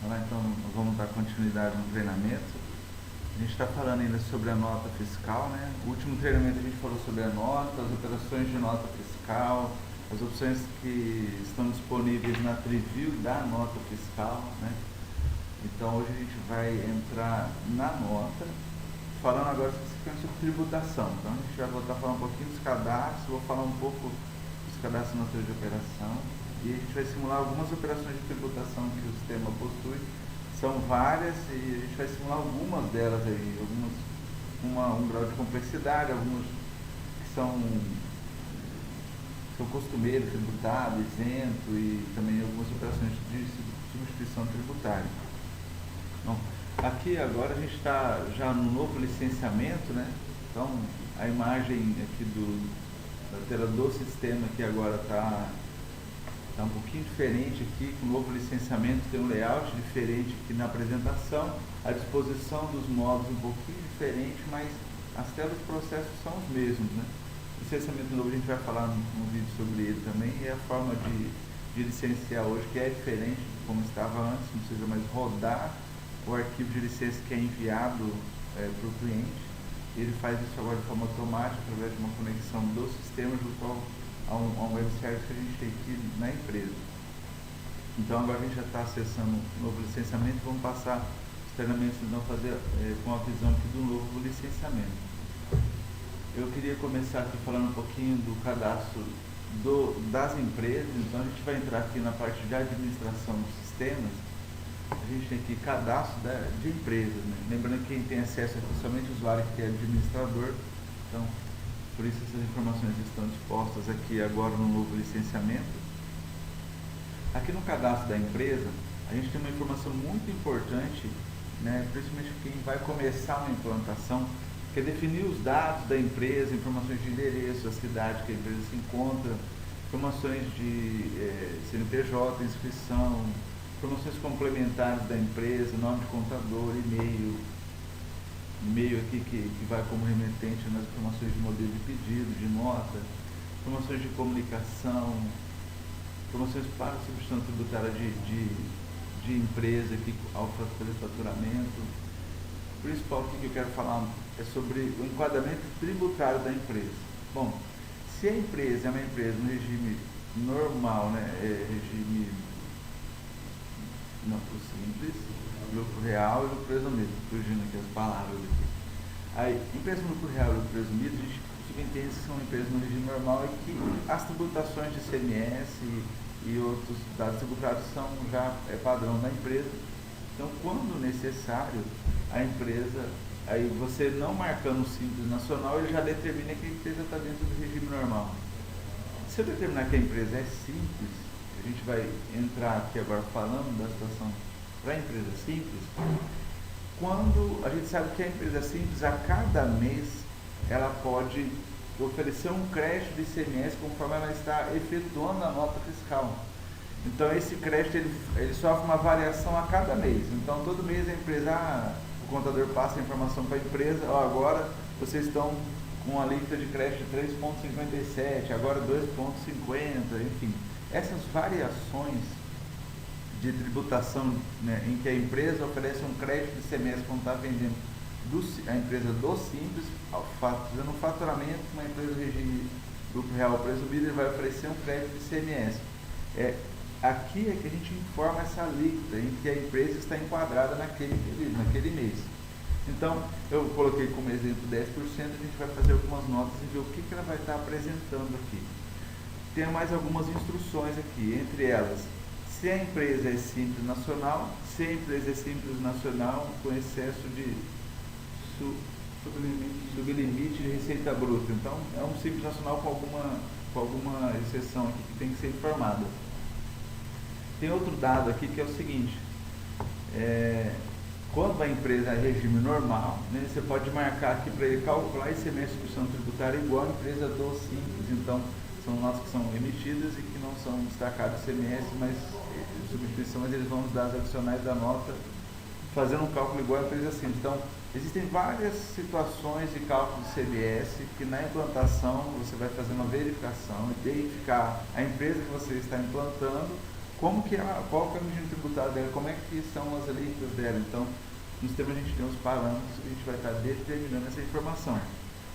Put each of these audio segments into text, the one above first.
Olá, então nós vamos dar continuidade no treinamento. A gente está falando ainda sobre a nota fiscal, né? O último treinamento a gente falou sobre a nota, as operações de nota fiscal, as opções que estão disponíveis na preview da nota fiscal, né? Então hoje a gente vai entrar na nota, falando agora especificamente sobre tributação. Então a gente vai voltar a falar um pouquinho dos cadastros, vou falar um pouco dos cadastros na natureza de operação e a gente vai simular algumas operações de tributação que o sistema possui. São várias e a gente vai simular algumas delas aí, algumas com um grau de complexidade, algumas que são costumeiros, tributado, isento e também algumas operações de substituição tributária. Bom, aqui agora a gente está já no novo licenciamento, né? Então a imagem aqui da tela do sistema aqui agora está um pouquinho diferente aqui, com o novo licenciamento tem um layout diferente aqui na apresentação, a disposição dos módulos um pouquinho diferente, mas as telas dos processos são os mesmos, né? Licenciamento novo a gente vai falar num vídeo sobre ele também, e a forma de licenciar hoje que é diferente de como estava antes, não precisa mais rodar o arquivo de licença que é enviado para o cliente. Ele faz isso agora de forma automática, através de uma conexão do sistema junto a um web service que a gente tem aqui na empresa. Então agora a gente já está acessando o novo licenciamento, vamos passar os treinamentos então fazer com a visão aqui do novo licenciamento. Eu queria começar aqui falando um pouquinho do cadastro das empresas. Então a gente vai entrar aqui na parte de administração dos sistemas. A gente tem aqui cadastro de empresas, né? Lembrando que quem tem acesso aqui somente o usuário que é administrador. Então, por isso essas informações estão dispostas aqui agora no novo licenciamento. Aqui no cadastro da empresa, a gente tem uma informação muito importante, né, principalmente quem vai começar uma implantação, que é definir os dados da empresa, informações de endereço, a cidade que a empresa se encontra, informações de CNPJ, inscrição, informações complementares da empresa, nome de contador, e-mail aqui que vai como remetente nas informações de modelo de pedido, de nota, informações de comunicação, informações para a substituição tributária de empresa aqui ao fazer faturamento. O principal aqui que eu quero falar é sobre o enquadramento tributário da empresa. Bom, se a empresa é uma empresa no regime normal, né, regime não simples, lucro real e lucro presumido, fugindo aqui as palavras aqui. Aí, empresa no lucro real e lucro presumido, a gente subentende que são empresas no regime normal e que as tributações de ICMS e outros dados tributários são já padrão da empresa. Então, quando necessário, a empresa, aí você não marcando o Simples Nacional, ele já determina que a empresa está dentro do regime normal. Se eu determinar que a empresa é simples, a gente vai entrar aqui agora falando da situação para a empresa simples. Quando a gente sabe que a empresa simples, a cada mês, ela pode oferecer um crédito de ICMS conforme ela está efetuando a nota fiscal. Então esse crédito ele sofre uma variação a cada mês. Então todo mês a empresa, o contador passa a informação para a empresa, agora vocês estão com uma alíquota de crédito de 3,57, agora 2,50, enfim. Essas variações de tributação, né, em que a empresa oferece um crédito de ICMS quando está vendendo a empresa do Simples, fazendo um faturamento, uma empresa do regime lucro real presumido, ele vai oferecer um crédito de ICMS. Aqui é que a gente informa essa alíquota em que a empresa está enquadrada naquele mês. Então, eu coloquei como exemplo 10%, a gente vai fazer algumas notas e ver o que ela vai estar apresentando aqui. Tem mais algumas instruções aqui, entre elas, se a empresa é Simples Nacional, se a empresa é Simples Nacional com excesso de sublimite de receita bruta. Então, é um Simples Nacional com alguma exceção aqui que tem que ser informada. Tem outro dado aqui que é o seguinte, quando a empresa é regime normal, né, você pode marcar aqui para ele calcular ICMS substituição tributária igual à empresa do Simples. Então, são notas que são emitidas e que não são destacadas ICMS, mas substituição, mas eles vão nos dados adicionais da nota, fazendo um cálculo igual à empresa simples. Então, existem várias situações de cálculo de ICMS que na implantação você vai fazer uma verificação, identificar a empresa que você está implantando qual que é o regime tributário dela, como é que são as alíquotas dela. Então, no sistema a gente tem os parâmetros que a gente vai estar determinando essa informação.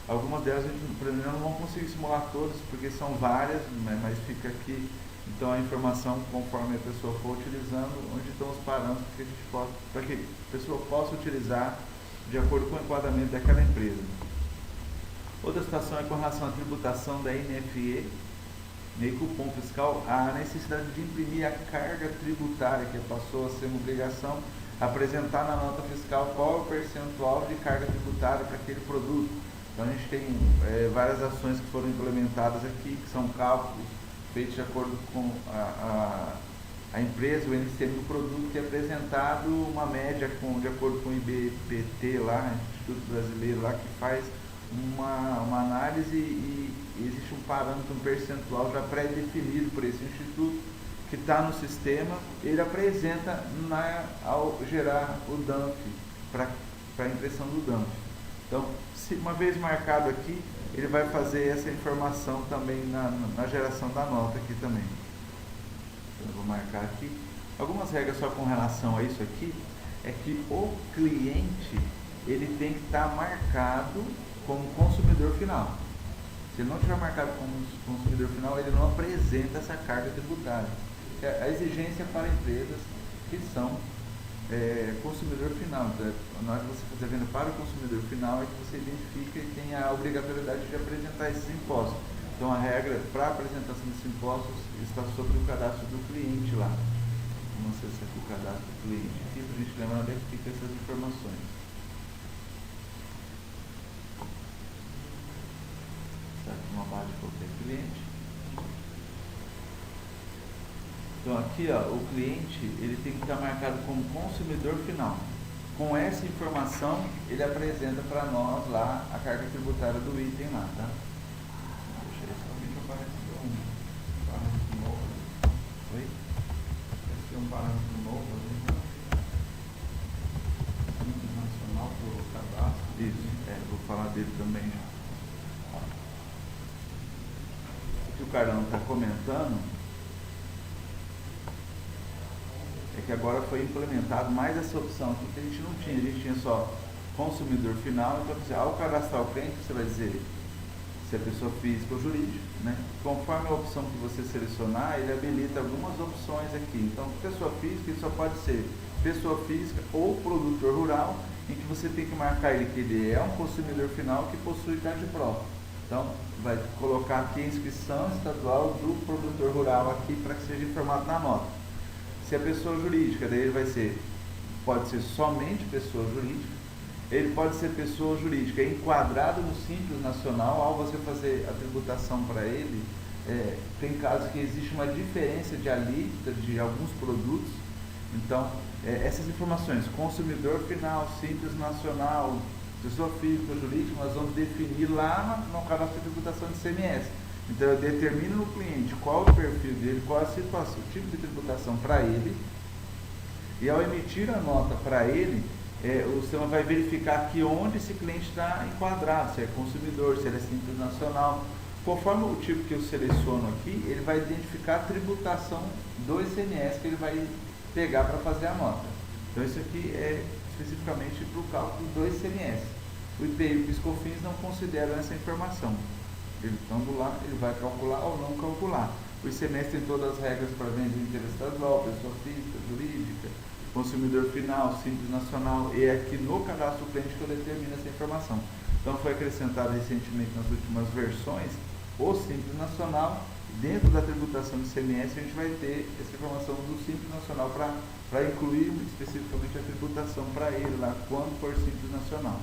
Algumas delas, por exemplo, não vão conseguir simular todas, porque são várias, mas fica aqui. Então, a informação, conforme a pessoa for utilizando, onde estão os parâmetros que a gente possa, para que a pessoa possa utilizar de acordo com o enquadramento daquela empresa. Outra situação é com relação à tributação da NFE, meio cupom fiscal, a necessidade de imprimir a carga tributária, que passou a ser uma obrigação, apresentar na nota fiscal qual é o percentual de carga tributária para aquele produto. Então a gente tem várias ações que foram implementadas aqui, que são cálculos feitos de acordo com a empresa, o NCM do produto, que é apresentado uma média de acordo com o IBPT lá, Instituto Brasileiro lá, que faz uma análise e existe um parâmetro, um percentual já pré-definido por esse instituto, que está no sistema, ele apresenta ao gerar o DANF, para a impressão do DANF. Então, uma vez marcado aqui, ele vai fazer essa informação também na geração da nota aqui também. Então, eu vou marcar aqui. Algumas regras só com relação a isso aqui, é que o cliente, ele tem que estar marcado como consumidor final. Se ele não estiver marcado como consumidor final, ele não apresenta essa carga tributária. A exigência para empresas que são consumidor final. Então, na hora que você fazer a venda para o consumidor final, é que você identifica e tem a obrigatoriedade de apresentar esses impostos. Então, a regra para a apresentação desses impostos está sobre o cadastro do cliente lá. Vamos acessar aqui o cadastro do cliente. Aqui, para a gente lembrar onde é que fica essas informações. Está aqui uma barra de qualquer cliente. Então aqui, ó, o cliente, ele tem que estar marcado como consumidor final. Com essa informação, ele apresenta para nós lá a carga tributária do item lá, tá? Deixa eu ver se apareceu um parâmetro novo. Oi? Apareceu um parâmetro novo ali, né? Internacional para o cadastro. Isso, vou falar dele também já. O que o Carlão está comentando é que agora foi implementado mais essa opção aqui que a gente não tinha. A gente tinha só consumidor final. Então, ao cadastrar o cliente, você vai dizer se é pessoa física ou jurídica, né? Conforme a opção que você selecionar, ele habilita algumas opções aqui. Então, pessoa física, ele só pode ser pessoa física ou produtor rural, em que você tem que marcar ele que ele é um consumidor final que possui idade própria. Então, vai colocar aqui a inscrição estadual do produtor rural aqui para que seja informado na nota. Se a pessoa jurídica, daí ele pode ser somente pessoa jurídica, ele pode ser pessoa jurídica enquadrado no Simples Nacional. Ao você fazer a tributação para ele, tem casos que existe uma diferença de alíquota de alguns produtos. Então, essas informações, consumidor final, Simples Nacional, pessoa física ou jurídica, nós vamos definir lá no cadastro de tributação de ICMS. Então, eu determino no cliente qual o perfil dele, qual a situação, o tipo de tributação para ele, e ao emitir a nota para ele, o sistema vai verificar aqui onde esse cliente está enquadrado, se é consumidor, se ele é Simples Nacional. Conforme o tipo que eu seleciono aqui, ele vai identificar a tributação do ICMS que ele vai pegar para fazer a nota. Então, isso aqui é especificamente para o cálculo do ICMS. O IPI e o PIS/COFINS não consideram essa informação. Ele estando lá, ele vai calcular ou não calcular. O ICMS tem todas as regras para venda interestadual, pessoa física, jurídica, consumidor final, Simples Nacional, e é aqui no cadastro do cliente que eu determino essa informação. Então foi acrescentado recentemente nas últimas versões o Simples Nacional. Dentro da tributação do ICMS a gente vai ter essa informação do Simples Nacional para incluir especificamente a tributação para ele lá, quando for Simples Nacional.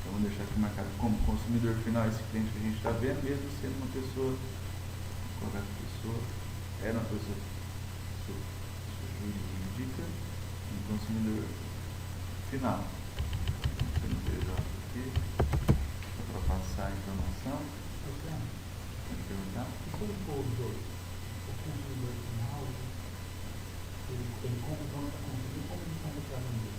Então, vamos deixar aqui marcado como consumidor final esse cliente que a gente está vendo, mesmo sendo uma pessoa, era uma pessoa jurídica e consumidor final. Aqui, para passar a informação. Pode perguntar? E se ele for os dois, o consumidor final, ele compra para consumir, como ele compra para vender?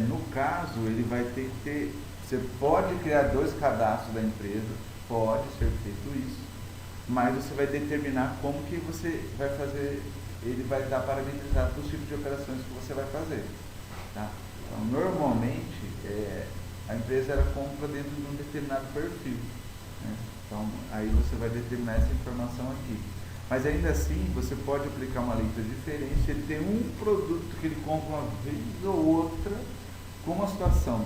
No caso, ele vai ter que ter. Você pode criar dois cadastros da empresa, pode ser feito isso. mas você vai determinar como que você vai fazer, ele vai estar parametrizado para os tipos de operações que você vai fazer. Tá? Então, normalmente, a empresa ela compra dentro de um determinado perfil. Né? Então, aí você vai determinar essa informação aqui. Mas ainda assim, você pode aplicar uma leitura diferente. Ele tem um produto que ele compra uma vez ou outra com uma situação.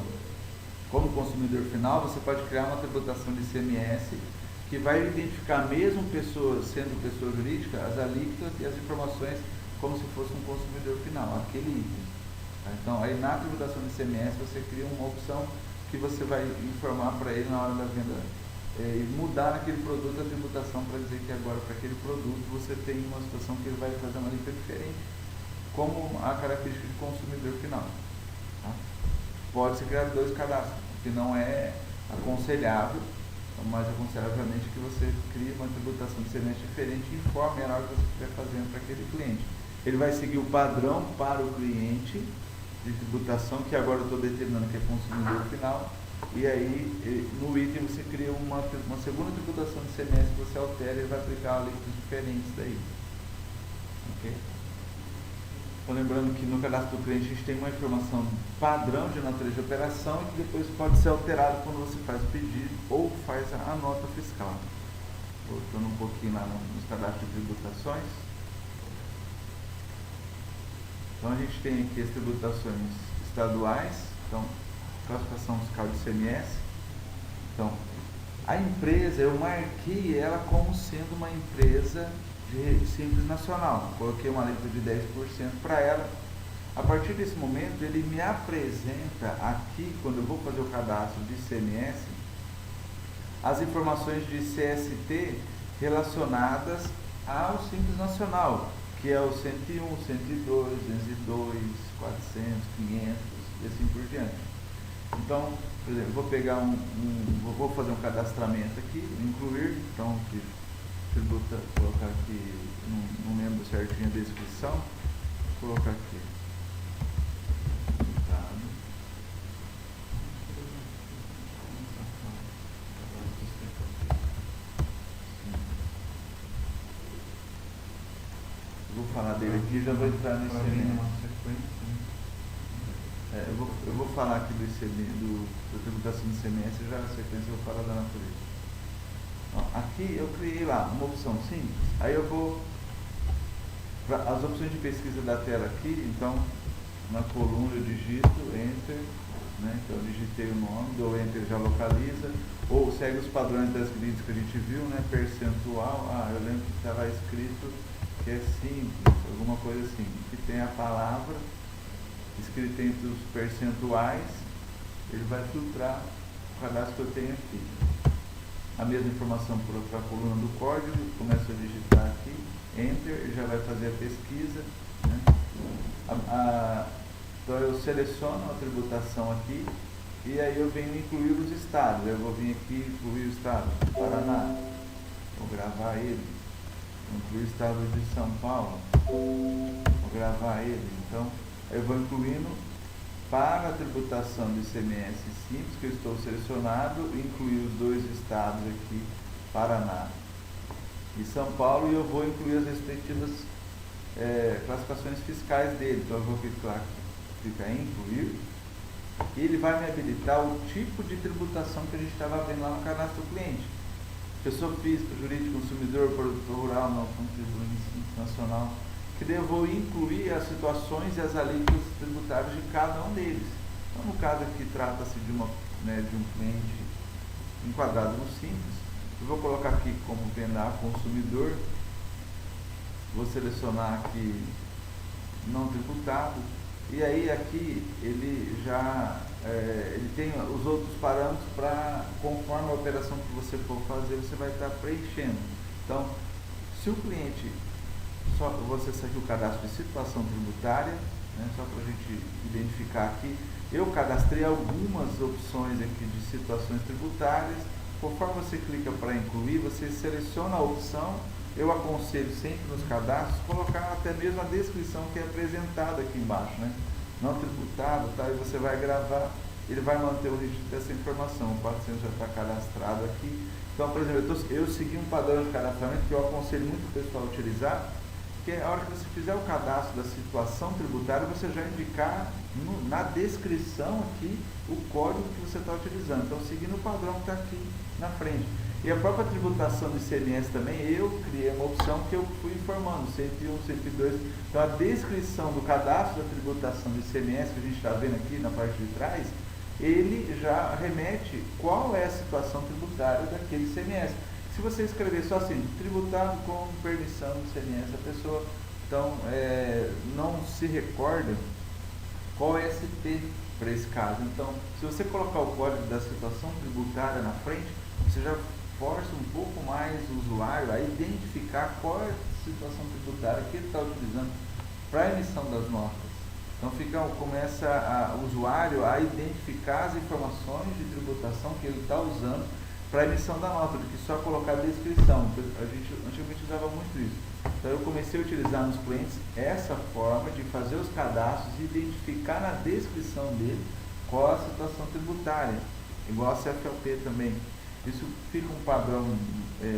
Como consumidor final, você pode criar uma tributação de ICMS que vai identificar, mesmo pessoa, sendo pessoa jurídica, as alíquotas e as informações como se fosse um consumidor final, aquele item. Tá? Então, aí na tributação de ICMS você cria uma opção que você vai informar para ele na hora da venda e mudar naquele produto a tributação para dizer que agora para aquele produto você tem uma situação que ele vai fazer uma alíquota diferente, como a característica de consumidor final. Tá? Pode-se criar 2 cadastros, que não é aconselhável, mas aconselhavelmente que você crie uma tributação de ICMS diferente e informe a hora que você estiver fazendo para aquele cliente. Ele vai seguir o padrão para o cliente de tributação, que agora eu estou determinando que é consumidor final, e aí no item você cria uma segunda tributação de ICMS que você altera e vai aplicar alíquotas diferentes daí. Ok? Então, lembrando que no cadastro do cliente a gente tem uma informação padrão de natureza de operação e que depois pode ser alterado quando você faz o pedido ou faz a nota fiscal. Voltando um pouquinho lá nos cadastros de tributações. Então a gente tem aqui as tributações estaduais, então classificação fiscal de ICMS. Então, a empresa, eu marquei ela como sendo uma empresa de Simples Nacional. Coloquei uma alíquota de 10% para ela. A partir desse momento, ele me apresenta aqui, quando eu vou fazer o cadastro de ICMS, as informações de CST relacionadas ao Simples Nacional, que é o 101, 102, 202, 400, 500 e assim por diante. Então, por exemplo, vou pegar vou fazer um cadastramento aqui, incluir, então, que tributa, colocar aqui, não lembro certinho a descrição, vou colocar aqui. Vou falar dele aqui e já vou entrar nesse eu vou falar aqui do ICMS, da tributação do ICMS e já na sequência eu vou falar da natureza. Aqui eu criei lá uma opção simples, aí eu vou as opções de pesquisa da tela aqui, então na coluna eu digito Enter, né? Então eu digitei o nome, dou Enter, já localiza, ou segue os padrões das grids que a gente viu, né? Percentual, eu lembro que estava escrito que é simples, alguma coisa assim, que tem a palavra escrita entre os percentuais, ele vai filtrar o cadastro que eu tenho aqui. A mesma informação para a coluna do código, começo a digitar aqui, Enter, ele já vai fazer a pesquisa. Né? Então eu seleciono a tributação aqui e aí eu venho incluir os estados. Eu vou vir aqui incluir o estado do Paraná, vou gravar ele, vou incluir o estado de São Paulo, vou gravar ele. Então eu vou incluindo para a tributação do ICMS simples, que eu estou selecionado, incluir os 2 estados aqui, Paraná e São Paulo, e eu vou incluir as respectivas classificações fiscais dele. Então eu vou clicar em incluir, e ele vai me habilitar o tipo de tributação que a gente estava vendo lá no cadastro do cliente. Pessoa física, jurídica, consumidor, produtor rural, não contribuinte nacional, que daí eu vou incluir as situações e as alíquotas tributárias de cada um deles. Então, no caso aqui, trata-se de um cliente enquadrado no Simples. Eu vou colocar aqui como venda consumidor, vou selecionar aqui não tributado, e aí aqui ele já ele tem os outros parâmetros para, conforme a operação que você for fazer, você vai estar preenchendo. Então, se o cliente, só você aqui o cadastro de situação tributária, né, só para a gente identificar aqui, eu cadastrei algumas opções aqui de situações tributárias. Conforme você clica para incluir, você seleciona a opção. Eu aconselho sempre nos cadastros colocar até mesmo a descrição que é apresentada aqui embaixo, né? Não tributado, tá? E você vai gravar, ele vai manter o registro dessa informação. O 400 já está cadastrado aqui. Então, por exemplo, eu segui um padrão de cadastramento que eu aconselho muito o pessoal a utilizar, que é a hora que você fizer o cadastro da situação tributária, você já indicar na descrição aqui o código que você está utilizando. Então, seguindo o padrão que está aqui na frente. E a própria tributação do ICMS também, eu criei uma opção que eu fui informando, 101, 102. Então, a descrição do cadastro da tributação do ICMS, que a gente está vendo aqui na parte de trás, ele já remete qual é a situação tributária daquele ICMS. Se você escrever só assim, tributado com permissão do ICMS, a pessoa então não se recorda qual é esse T para esse caso. Então, se você colocar o código da situação tributária na frente, você já força um pouco mais o usuário a identificar qual é a situação tributária que ele está utilizando para a emissão das notas. Então começa o usuário a identificar as informações de tributação que ele está usando para a emissão da nota, do que só colocar a descrição. A gente antigamente usava muito isso. Então eu comecei a utilizar nos clientes essa forma de fazer os cadastros e identificar na descrição dele qual a situação tributária, igual a CFLP também. Isso fica um padrão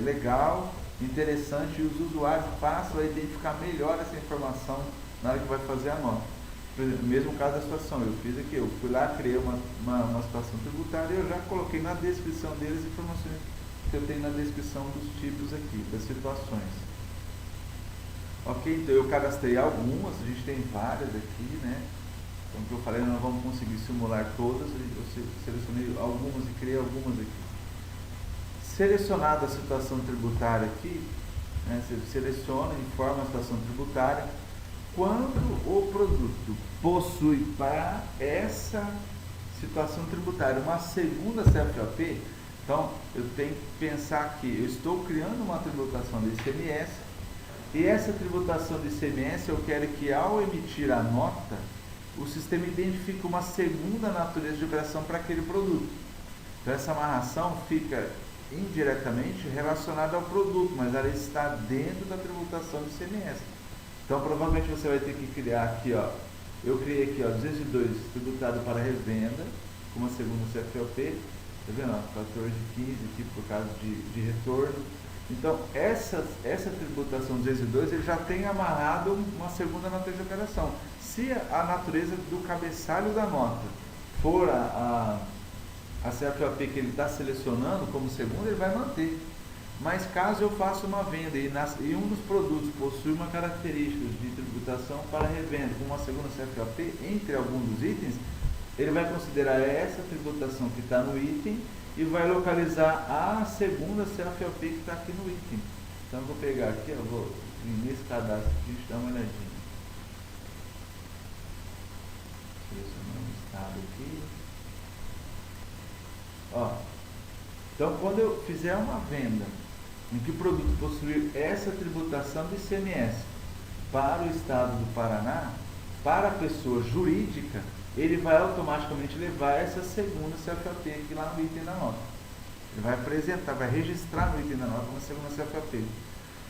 legal, interessante, e os usuários passam a identificar melhor essa informação na hora que vai fazer a nota. Por exemplo, mesmo caso da situação, eu fiz aqui, eu fui lá, criei uma situação tributária e eu já coloquei na descrição deles as informações que eu tenho na descrição dos tipos aqui, das situações. Ok, então eu cadastrei algumas, a gente tem várias aqui, né? Então, o que eu falei, nós não vamos conseguir simular todas, eu selecionei algumas e criei algumas aqui. Selecionada a situação tributária aqui, né? Você seleciona, informa a situação tributária. Quando o produto possui para essa situação tributária uma segunda CFOP, então eu tenho que pensar que eu estou criando uma tributação do ICMS e essa tributação do ICMS eu quero que ao emitir a nota, o sistema identifique uma segunda natureza de operação para aquele produto. Então essa amarração fica indiretamente relacionada ao produto, mas ela está dentro da tributação do ICMS. Então, provavelmente você vai ter que criar aqui, ó, eu criei aqui, ó, 202, tributado para revenda, com uma segunda CFLP, tá vendo, ó, 14,15 aqui por causa de retorno. Então, essa tributação 202, ele já tem amarrado uma segunda natureza de operação. Se a natureza do cabeçalho da nota for a CFLP que ele está selecionando como segunda, ele vai manter. Mas caso eu faça uma venda e um dos produtos possui uma característica de tributação para revenda com uma segunda CFOP entre alguns dos itens, ele vai considerar essa tributação que está no item e vai localizar a segunda CFOP que está aqui no item. Então eu vou pegar aqui, eu vou vir nesse cadastro aqui, deixa eu dar uma olhadinha. Selecionando o estado aqui. Ó, então quando eu fizer uma venda em que o produto possuir essa tributação do ICMS para o estado do Paraná, para a pessoa jurídica, ele vai automaticamente levar essa segunda CFOP aqui lá no item da nota. Ele vai apresentar, vai registrar no item da nota uma segunda CFOP.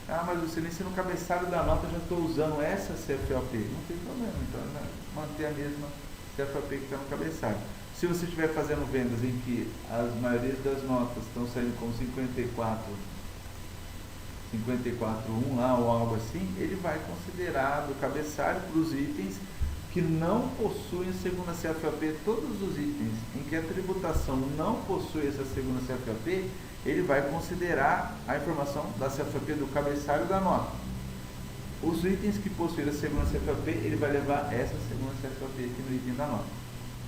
Ah, mas você nem se no cabeçalho da nota eu já estou usando essa CFOP. Não tem problema, então manter a mesma CFOP que está no cabeçalho. Se você estiver fazendo vendas em que as maiorias das notas estão saindo com 54.1 lá ou algo assim, ele vai considerar do cabeçalho para os itens que não possuem a segunda CFOP, todos os itens em que a tributação não possui essa segunda CFOP, ele vai considerar a informação da CFOP do cabeçalho da nota. Os itens que possuem a segunda CFOP, ele vai levar essa segunda CFOP aqui no item da nota.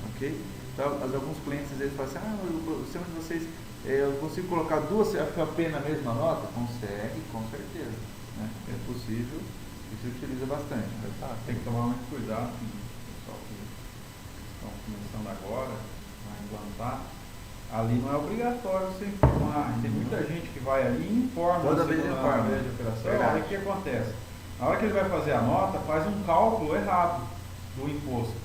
Ok? Então, alguns clientes às vezes falam assim, o sistema de vocês, eu consigo colocar duas CFOP na mesma nota? Consegue, com certeza. Né? É possível e se utiliza bastante. Tem que tomar muito cuidado com o pessoal que estão começando agora a implantar. Ali não é obrigatório você informar. Tem muita gente que vai ali e informa. Toda vez informa. De operação. Olha o que acontece. Na hora que ele vai fazer a nota, faz um cálculo errado do imposto.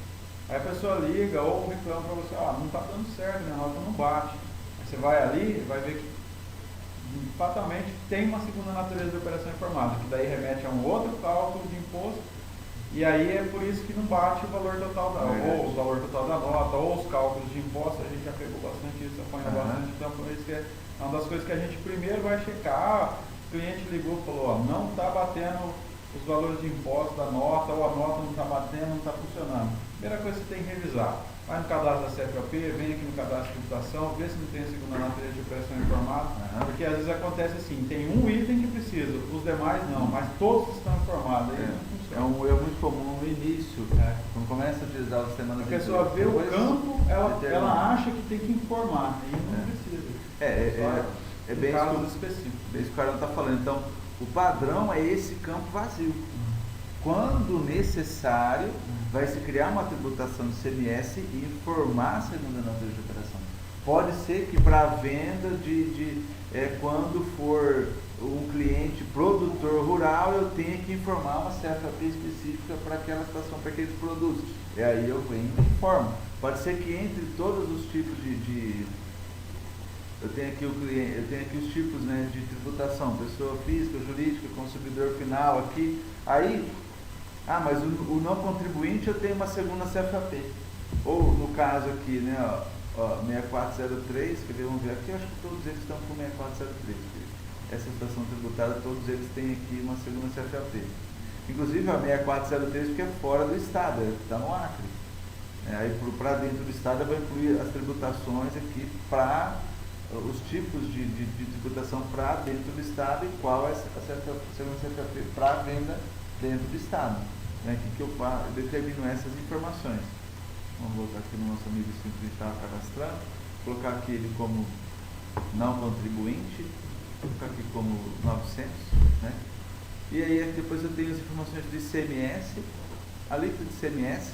Aí a pessoa liga ou reclama para você, não está dando certo, minha nota não bate. Aí você vai ali e vai ver que fatalmente tem uma segunda natureza de operação informada, que daí remete a um outro cálculo de imposto E aí é por isso que não bate o valor total ou o valor total da nota, ou os cálculos de impostos, a gente já pegou bastante isso, apanhou bastante, então por isso que é uma das coisas que a gente primeiro vai checar. O cliente ligou e falou, ó, não está batendo os valores de imposto da nota, ou a nota não está batendo, não está funcionando. Primeira coisa que você tem que revisar. Vai no cadastro da CFAP, vem aqui no cadastro de tributação, vê se não tem a segunda natureza de operação informada, porque às vezes acontece assim, tem um item que precisa, os demais não, mas todos estão informados, aí não funciona. É muito comum no início, quando começa a utilizar o sistema A pessoa vê o campo, ela acha que tem que informar, e não precisa. É bem casos específicos. Bem isso que o cara está falando. Então, o padrão é esse campo vazio. Quando necessário, vai se criar uma tributação de CMS e informar a segunda natureza de operação. Pode ser que para a venda quando for um cliente produtor rural, eu tenha que informar uma CFAP específica para aquela situação, para aqueles produtos. E aí eu venho e informo. Pode ser que entre todos os tipos eu tenho aqui os tipos, né, de tributação, pessoa física, jurídica, consumidor final aqui. Aí, mas o não contribuinte eu tenho uma segunda CFAP. Ou no caso aqui, né, 6403, quer ver, vamos ver aqui, eu acho que todos eles estão com 6403. Essa situação tributária, todos eles têm aqui uma segunda CFAP. Inclusive a 6403 porque é fora do estado, está no Acre. Aí para dentro do estado eu vou incluir as tributações aqui para os tipos de tributação para dentro do estado e qual é a segunda CFAP para venda dentro do estado. Aqui que eu determino essas informações. Vamos voltar aqui no nosso amigo simples que estava cadastrando, colocar aqui ele como não contribuinte, colocar aqui como 900, né? E aí depois eu tenho as informações de ICMS, a alíquota de ICMS,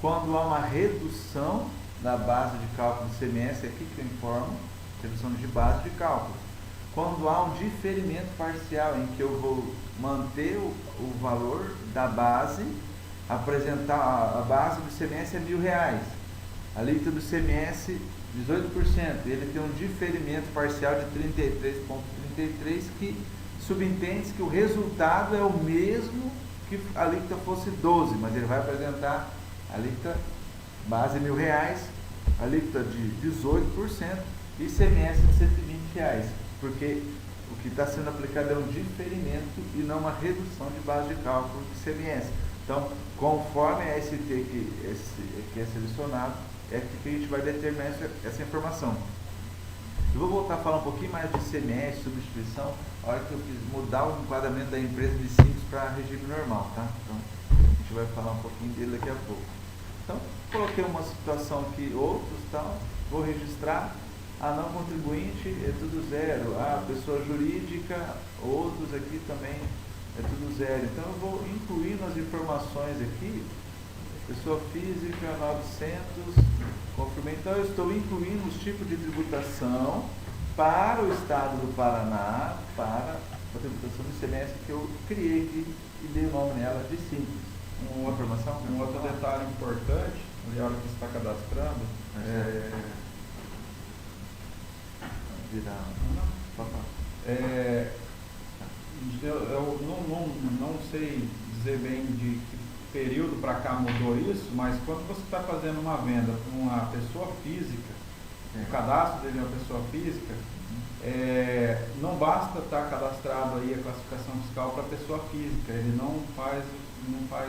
quando há uma redução da base de cálculo de ICMS, é aqui que eu informo, redução de base de cálculo. Quando há um diferimento parcial, em que eu vou manter o valor da base, apresentar a base do ICMS é R$1.000, a alíquota do ICMS 18%, ele tem um diferimento parcial de 33,33 que subentende que o resultado é o mesmo que a alíquota fosse 12, mas ele vai apresentar a alíquota base R$1.000, alíquota de 18% e ICMS de R$120, porque o que está sendo aplicado é um diferimento e não uma redução de base de cálculo de ICMS. Então, conforme a ST que é selecionado, é que a gente vai determinar essa informação. Eu vou voltar a falar um pouquinho mais de ICMS, substituição, a hora que eu fiz mudar o enquadramento da empresa de simples para regime normal, tá? Então, a gente vai falar um pouquinho dele daqui a pouco. Então, coloquei uma situação aqui, outros, tal, vou registrar. A não contribuinte é tudo zero, a pessoa jurídica, outros aqui também é tudo zero. Então eu vou incluindo as informações aqui, pessoa física 900, confirmei. Então eu estou incluindo os tipos de tributação para o estado do Paraná, para a tributação do ICMS que eu criei aqui e dei o nome nela de simples. Um outro detalhe importante, na hora que você está cadastrando, eu não sei dizer bem de que período para cá mudou isso, mas quando você está fazendo uma venda para uma pessoa física, o cadastro dele é uma pessoa física, não basta estar cadastrado aí a classificação fiscal para a pessoa física, ele não faz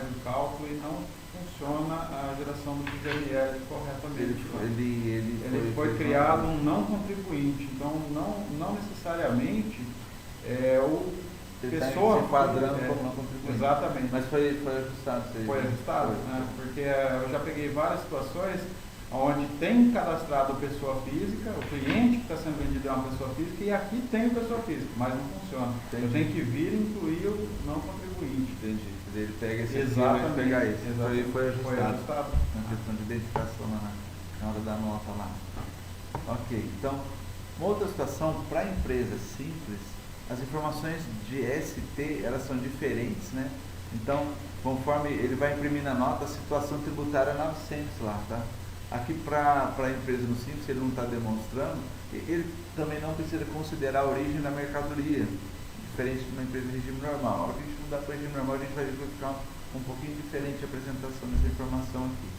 o cálculo e não funciona a geração do ISL corretamente. Ele foi criado um não contribuinte, então não necessariamente o pessoa se enquadrando como não contribuinte. Exatamente. Mas foi ajustado isso aí. Foi ajustado, né? Porque eu já peguei várias situações onde tem cadastrado pessoa física, o cliente que está sendo vendido é uma pessoa física e aqui tem pessoa física, mas não funciona. Entendi. Eu tenho que vir e incluir o não contribuinte. Entendi. Ele pega esse aqui e pegar esse. Foi ajustado. Na questão de identificação na hora da nota lá. Ok, então, uma outra situação para empresas simples, as informações de ST, elas são diferentes, né? Então, conforme ele vai imprimir na nota, a situação tributária é 900 lá, tá? Aqui para a empresa no Simples, ele não está demonstrando, ele também não precisa considerar a origem da mercadoria, diferente de uma empresa de regime normal. A hora que a gente mudar para regime normal, a gente vai verificar um pouquinho diferente a apresentação dessa informação aqui.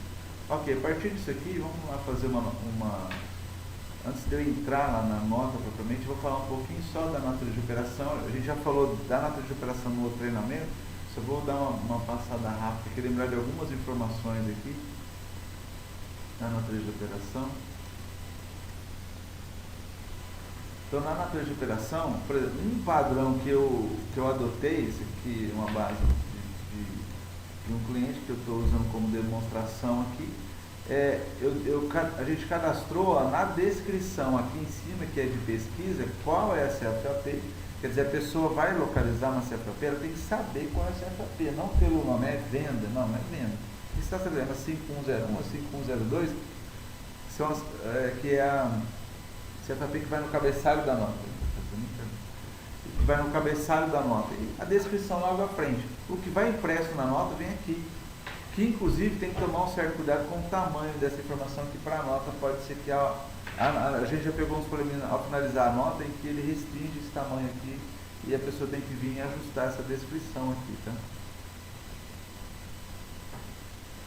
Ok, a partir disso aqui, vamos lá fazer antes de eu entrar lá na nota propriamente, eu vou falar um pouquinho só da natureza de operação. A gente já falou da natureza de operação no outro treinamento, só vou dar uma passada rápida, queria lembrar de algumas informações aqui na natureza de operação. Então, na natureza de operação, por exemplo, um padrão que eu adotei, esse aqui é uma base de um cliente que eu estou usando como demonstração aqui, a gente cadastrou na descrição aqui em cima, que é de pesquisa, qual é a CFAP. Quer dizer, a pessoa vai localizar uma CFAP, ela tem que saber qual é a CFAP, não pelo nome, é venda, não é venda. Se está sabendo a 5101, a 5102, são que é a CFAP que vai no cabeçalho da nota. Que vai no cabeçalho da nota. E a descrição logo à frente. O que vai impresso na nota vem aqui. Que inclusive tem que tomar um certo cuidado com o tamanho dessa informação, que para a nota pode ser que a gente já pegou uns problemas ao finalizar a nota em que ele restringe esse tamanho aqui e a pessoa tem que vir e ajustar essa descrição aqui, tá?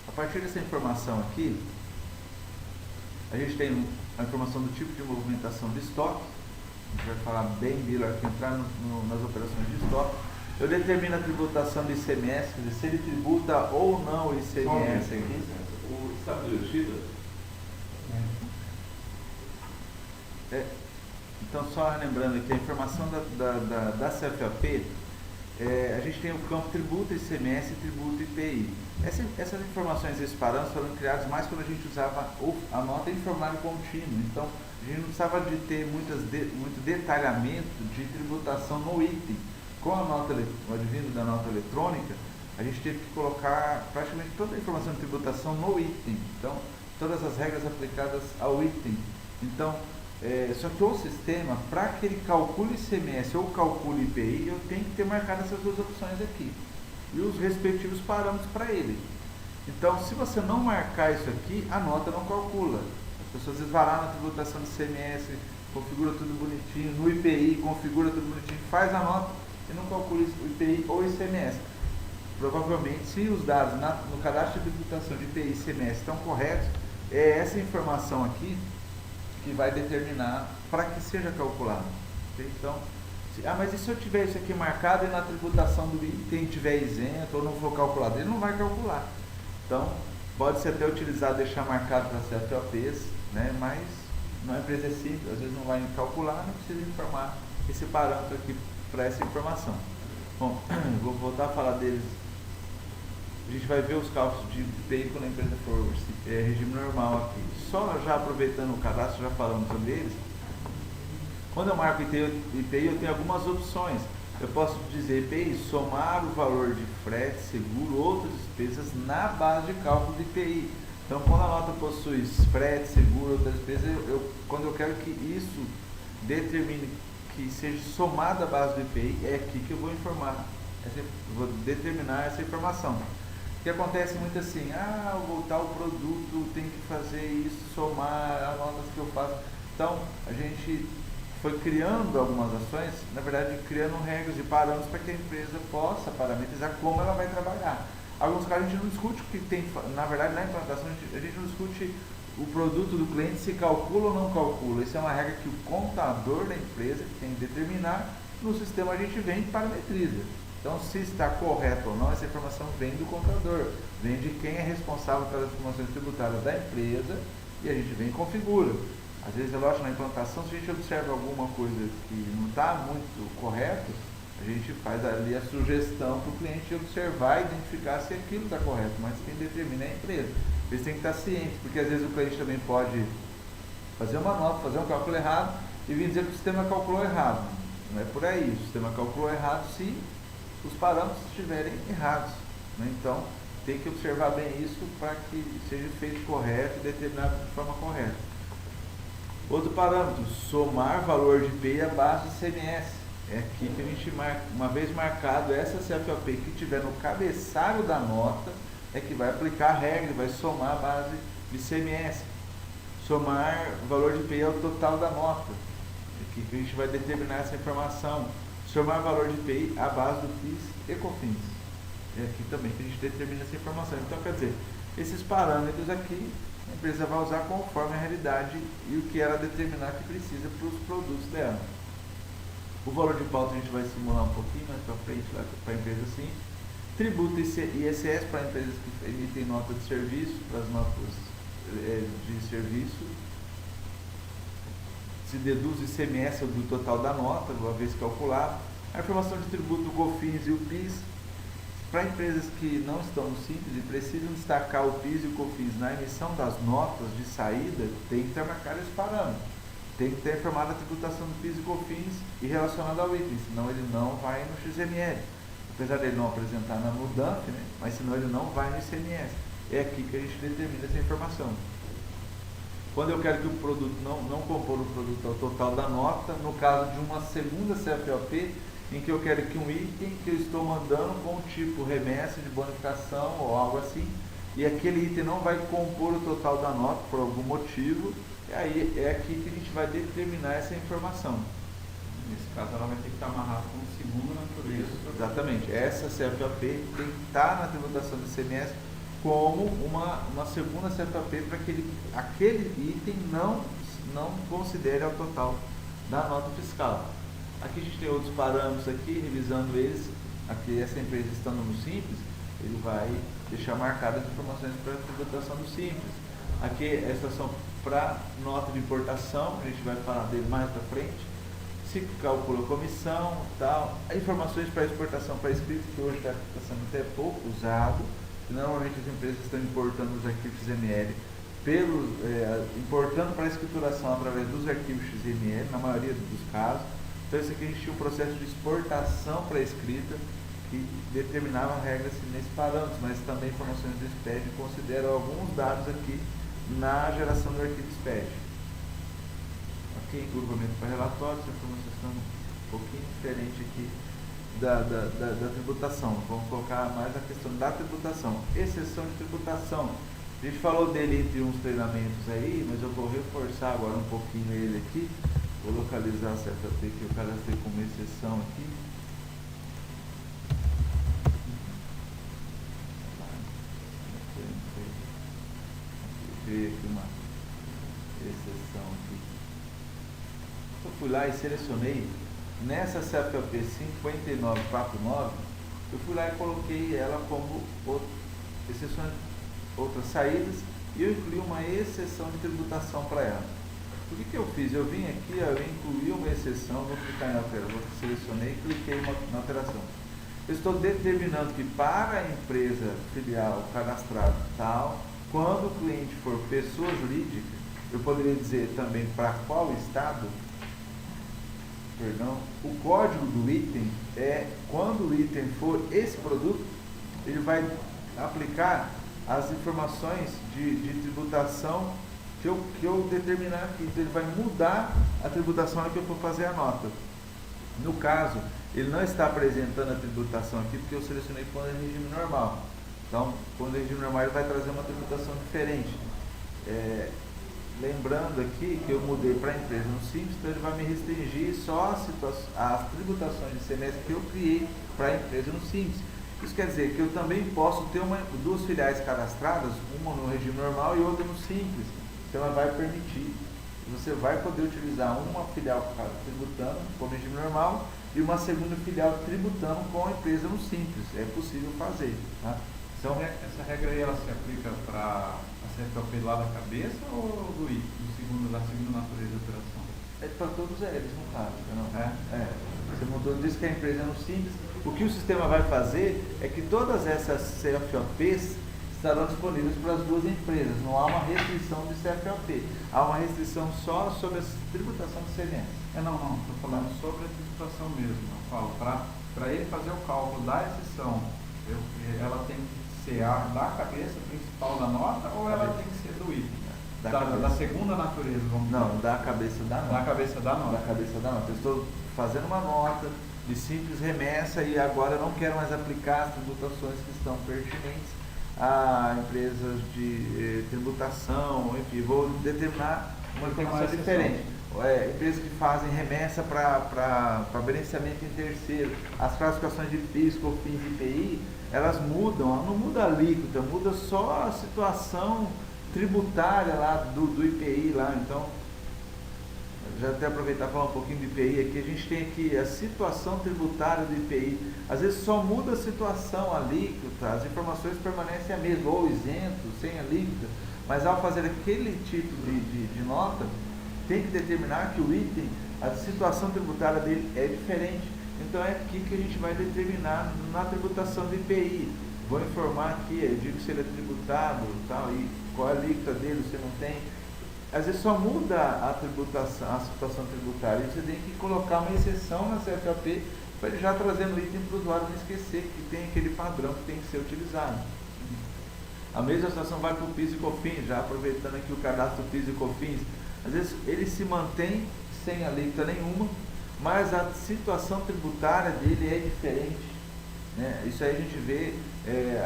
A partir dessa informação aqui, a gente tem a informação do tipo de movimentação de estoque. A gente vai falar bem dele aqui, entrar nas operações de estoque. Eu determino a tributação do ICMS, quer dizer, se ele tributa ou não o ICMS aqui. O estado de Yoshida? Então, só lembrando aqui, a informação da CFAP, a gente tem o campo tributo ICMS e tributo IPI. Essas informações, esses parâmetros foram criados mais quando a gente usava a nota em formulário contínuo. Então, a gente não precisava de ter muito detalhamento de tributação no item. Com o advindo da nota eletrônica, a gente teve que colocar praticamente toda a informação de tributação no item. Então, todas as regras aplicadas ao item. Então, só que o sistema, para que ele calcule ICMS ou calcule IPI, eu tenho que ter marcado essas duas opções aqui. E os respectivos parâmetros para ele. Então, se você não marcar isso aqui, a nota não calcula. As pessoas às vezes vão lá na tributação de ICMS, configura tudo bonitinho, no IPI, configura tudo bonitinho, faz a nota e não calcula o IPI ou ICMS. Provavelmente, se os dados no cadastro de tributação de IPI e ICMS estão corretos, é essa informação aqui que vai determinar para que seja calculado. Então, mas e se eu tiver isso aqui marcado e na tributação do item estiver isento ou não for calculado? Ele não vai calcular. Então, pode-se até utilizar, deixar marcado para CFOPs, né? Mas na empresa é simples, às vezes não vai calcular, não precisa informar esse parâmetro aqui para essa informação. Bom, vou voltar a falar deles. A gente vai ver os cálculos de IPI quando a empresa for regime normal aqui. Só já aproveitando o cadastro, já falando sobre eles. Quando eu marco IPI, eu tenho algumas opções. Eu posso dizer IPI, somar o valor de frete, seguro, outras despesas na base de cálculo do IPI. Então, quando a nota possui frete, seguro, outras despesas, quando eu quero que isso determine que seja somada a base do IPI, é aqui que eu vou informar, vou determinar essa informação. O que acontece muito assim, eu vou tal produto, tem que fazer isso, somar as notas que eu faço. Então, a gente foi criando algumas ações, na verdade, criando regras e parâmetros para que a empresa possa parametrizar como ela vai trabalhar. Alguns casos a gente não discute o que tem, na verdade, na implantação, a gente não discute o produto do cliente se calcula ou não calcula. Isso é uma regra que o contador da empresa tem que determinar. No sistema a gente vem e parametriza. Então, se está correto ou não, essa informação vem do contador, vem de quem é responsável pelas informações tributárias da empresa e a gente vem e configura. Às vezes, é lógico, na implantação, se a gente observa alguma coisa que não está muito correto, a gente faz ali a sugestão para o cliente observar e identificar se aquilo está correto, mas quem determina é a empresa. Eles têm que estar cientes, porque às vezes o cliente também pode fazer uma nota, fazer um cálculo errado e vir dizer que o sistema calculou errado. Não é por aí, o sistema calculou errado se os parâmetros estiverem errados, né? Então, tem que observar bem isso para que seja feito correto e determinado de forma correta. Outro parâmetro, somar valor de IPI à base de ICMS. É aqui que a gente marca, uma vez marcado essa CFOP que estiver no cabeçalho da nota, é que vai aplicar a regra, vai somar a base de ICMS. Somar o valor de IPI ao total da nota. É aqui que a gente vai determinar essa informação. Somar o valor de IPI à base do PIS e COFINS. É aqui também que a gente determina essa informação. Então, quer dizer, esses parâmetros aqui, a empresa vai usar conforme a realidade e o que ela determinar que precisa para os produtos dela. O valor de pauta a gente vai simular um pouquinho mais para frente, lá para a empresa sim. Tributo ICS para empresas que emitem nota de serviço, para as notas de serviço. Se deduz o ICMS do total da nota, uma vez calculado. A informação de tributo do COFINS e o PIS. Para empresas que não estão no Simples e precisam destacar o PIS e o COFINS na emissão das notas de saída, tem que estar marcado esse parâmetro. Tem que ter informado a tributação do PIS e COFINS e relacionado ao item, senão ele não vai no XML. Apesar dele não apresentar na MUDANF, né? Mas senão ele não vai no ICMS. É aqui que a gente determina essa informação. Quando eu quero que o produto não compor o produto ao total da nota, no caso de uma segunda CFOP, em que eu quero que um item que eu estou mandando com o tipo remessa de bonificação ou algo assim, e aquele item não vai compor o total da nota por algum motivo, e aí é aqui que a gente vai determinar essa informação. Nesse caso ela vai ter que estar amarrada com o segundo natureza. Exatamente. Essa CFOP tem que estar na tributação do ICMS como uma segunda CFOP para que aquele item não considere ao total da nota fiscal. Aqui a gente tem outros parâmetros aqui, revisando eles. Aqui essa empresa estando no Simples, ele vai deixar marcadas as informações para a tributação do Simples. Aqui essa são para nota de importação, a gente vai falar dele mais para frente. Se calcula comissão, tal. Informações para exportação para escrito, que hoje está sendo até pouco usado. Normalmente as empresas estão importando os arquivos XML, importando para a escrituração através dos arquivos XML, na maioria dos casos. Então, esse aqui a gente tinha um processo de exportação para a escrita que determinava regras nesse parâmetro, mas também informações do SPED consideram alguns dados aqui na geração do arquivo SPED. Aqui, grupamento para relatórios, essa informação um pouquinho diferente aqui da tributação. Vamos colocar mais a questão da tributação. Exceção de tributação. A gente falou dele entre uns treinamentos aí, mas eu vou reforçar agora um pouquinho ele aqui. Vou localizar a CFOP que eu cadastrei como exceção aqui. Ver aqui uma exceção aqui. Eu fui lá e selecionei nessa CFOP 5949, eu fui lá e coloquei ela como exceções, outras saídas, e eu incluí uma exceção de tributação para ela. O que eu fiz? Eu vim aqui, eu incluí uma exceção, vou clicar em alteração, selecionei e cliquei na alteração. Eu estou determinando que para a empresa filial cadastrada tal, quando o cliente for pessoa jurídica, eu poderia dizer também para qual estado, perdão, o código do item é, quando o item for esse produto, ele vai aplicar as informações de tributação que eu determinar aqui. Então, ele vai mudar a tributação na hora que eu for fazer a nota. No caso, ele não está apresentando a tributação aqui porque eu selecionei quando é regime normal. Então, quando é regime normal, ele vai trazer uma tributação diferente. Lembrando aqui que eu mudei para a empresa no Simples, então ele vai me restringir só as tributações de ICMS que eu criei para a empresa no Simples. Isso quer dizer que eu também posso ter duas filiais cadastradas, uma no regime normal e outra no Simples. Então ela vai permitir, você vai poder utilizar uma filial tributando com o regime normal e uma segunda filial tributando com a empresa no Simples. É possível fazer. Tá? Então, essa regra aí ela se aplica para a CFOP lá da cabeça ou da segunda natureza da operação? É para todos eles, no caso. Não? Você mudou, disse que a empresa é no Simples. O que o sistema vai fazer é que todas essas CFOPs estarão disponíveis para as duas empresas. Não há uma restrição de CFOP. Há uma restrição só sobre a tributação do CMS. Não. Estou falando sobre a tributação mesmo. Eu falo, para ele fazer o cálculo da exceção, ela tem que ser a da cabeça principal da nota ou ela tem que ser do item? Da segunda natureza, vamos dizer. Não, da cabeça da nota. Da cabeça da nota. Da cabeça da nota. Eu estou fazendo uma nota de simples remessa e agora eu não quero mais aplicar as tributações que estão pertinentes a empresas de tributação, enfim, vou determinar uma informação diferente. Empresas que fazem remessa para beneficiamento em terceiro, as classificações de PIS, COFINS e IPI, elas mudam, não muda a alíquota, muda só a situação tributária lá do IPI lá. Então, já até aproveitar e falar um pouquinho do IPI aqui, a gente tem aqui a situação tributária do IPI, às vezes só muda a situação, a alíquota, as informações permanecem a mesma, ou isento, sem alíquota, mas ao fazer aquele tipo de nota, tem que determinar que o item, a situação tributária dele é diferente. Então é aqui que a gente vai determinar na tributação do IPI. Vou informar aqui, eu digo se ele é tributado tal, e qual é a alíquota dele, você não tem. Às vezes só muda a tributação, a situação tributária, e você tem que colocar uma exceção na CFAP para ele já trazendo o item para o usuário não esquecer que tem aquele padrão que tem que ser utilizado. A mesma situação vai para o PIS e COFINS, já aproveitando aqui o cadastro PIS e COFINS. Às vezes ele se mantém sem alíquota nenhuma, mas a situação tributária dele é diferente, né? Isso aí a gente vê,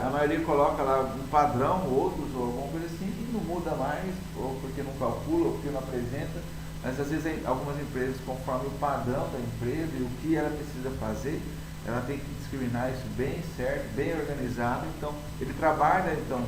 a maioria coloca lá um padrão, outros ou alguma coisa assim, e não muda mais, ou porque não calcula, ou porque não apresenta, mas às vezes algumas empresas, conforme o padrão da empresa e o que ela precisa fazer, ela tem que discriminar isso bem certo, bem organizado. Então, ele trabalha então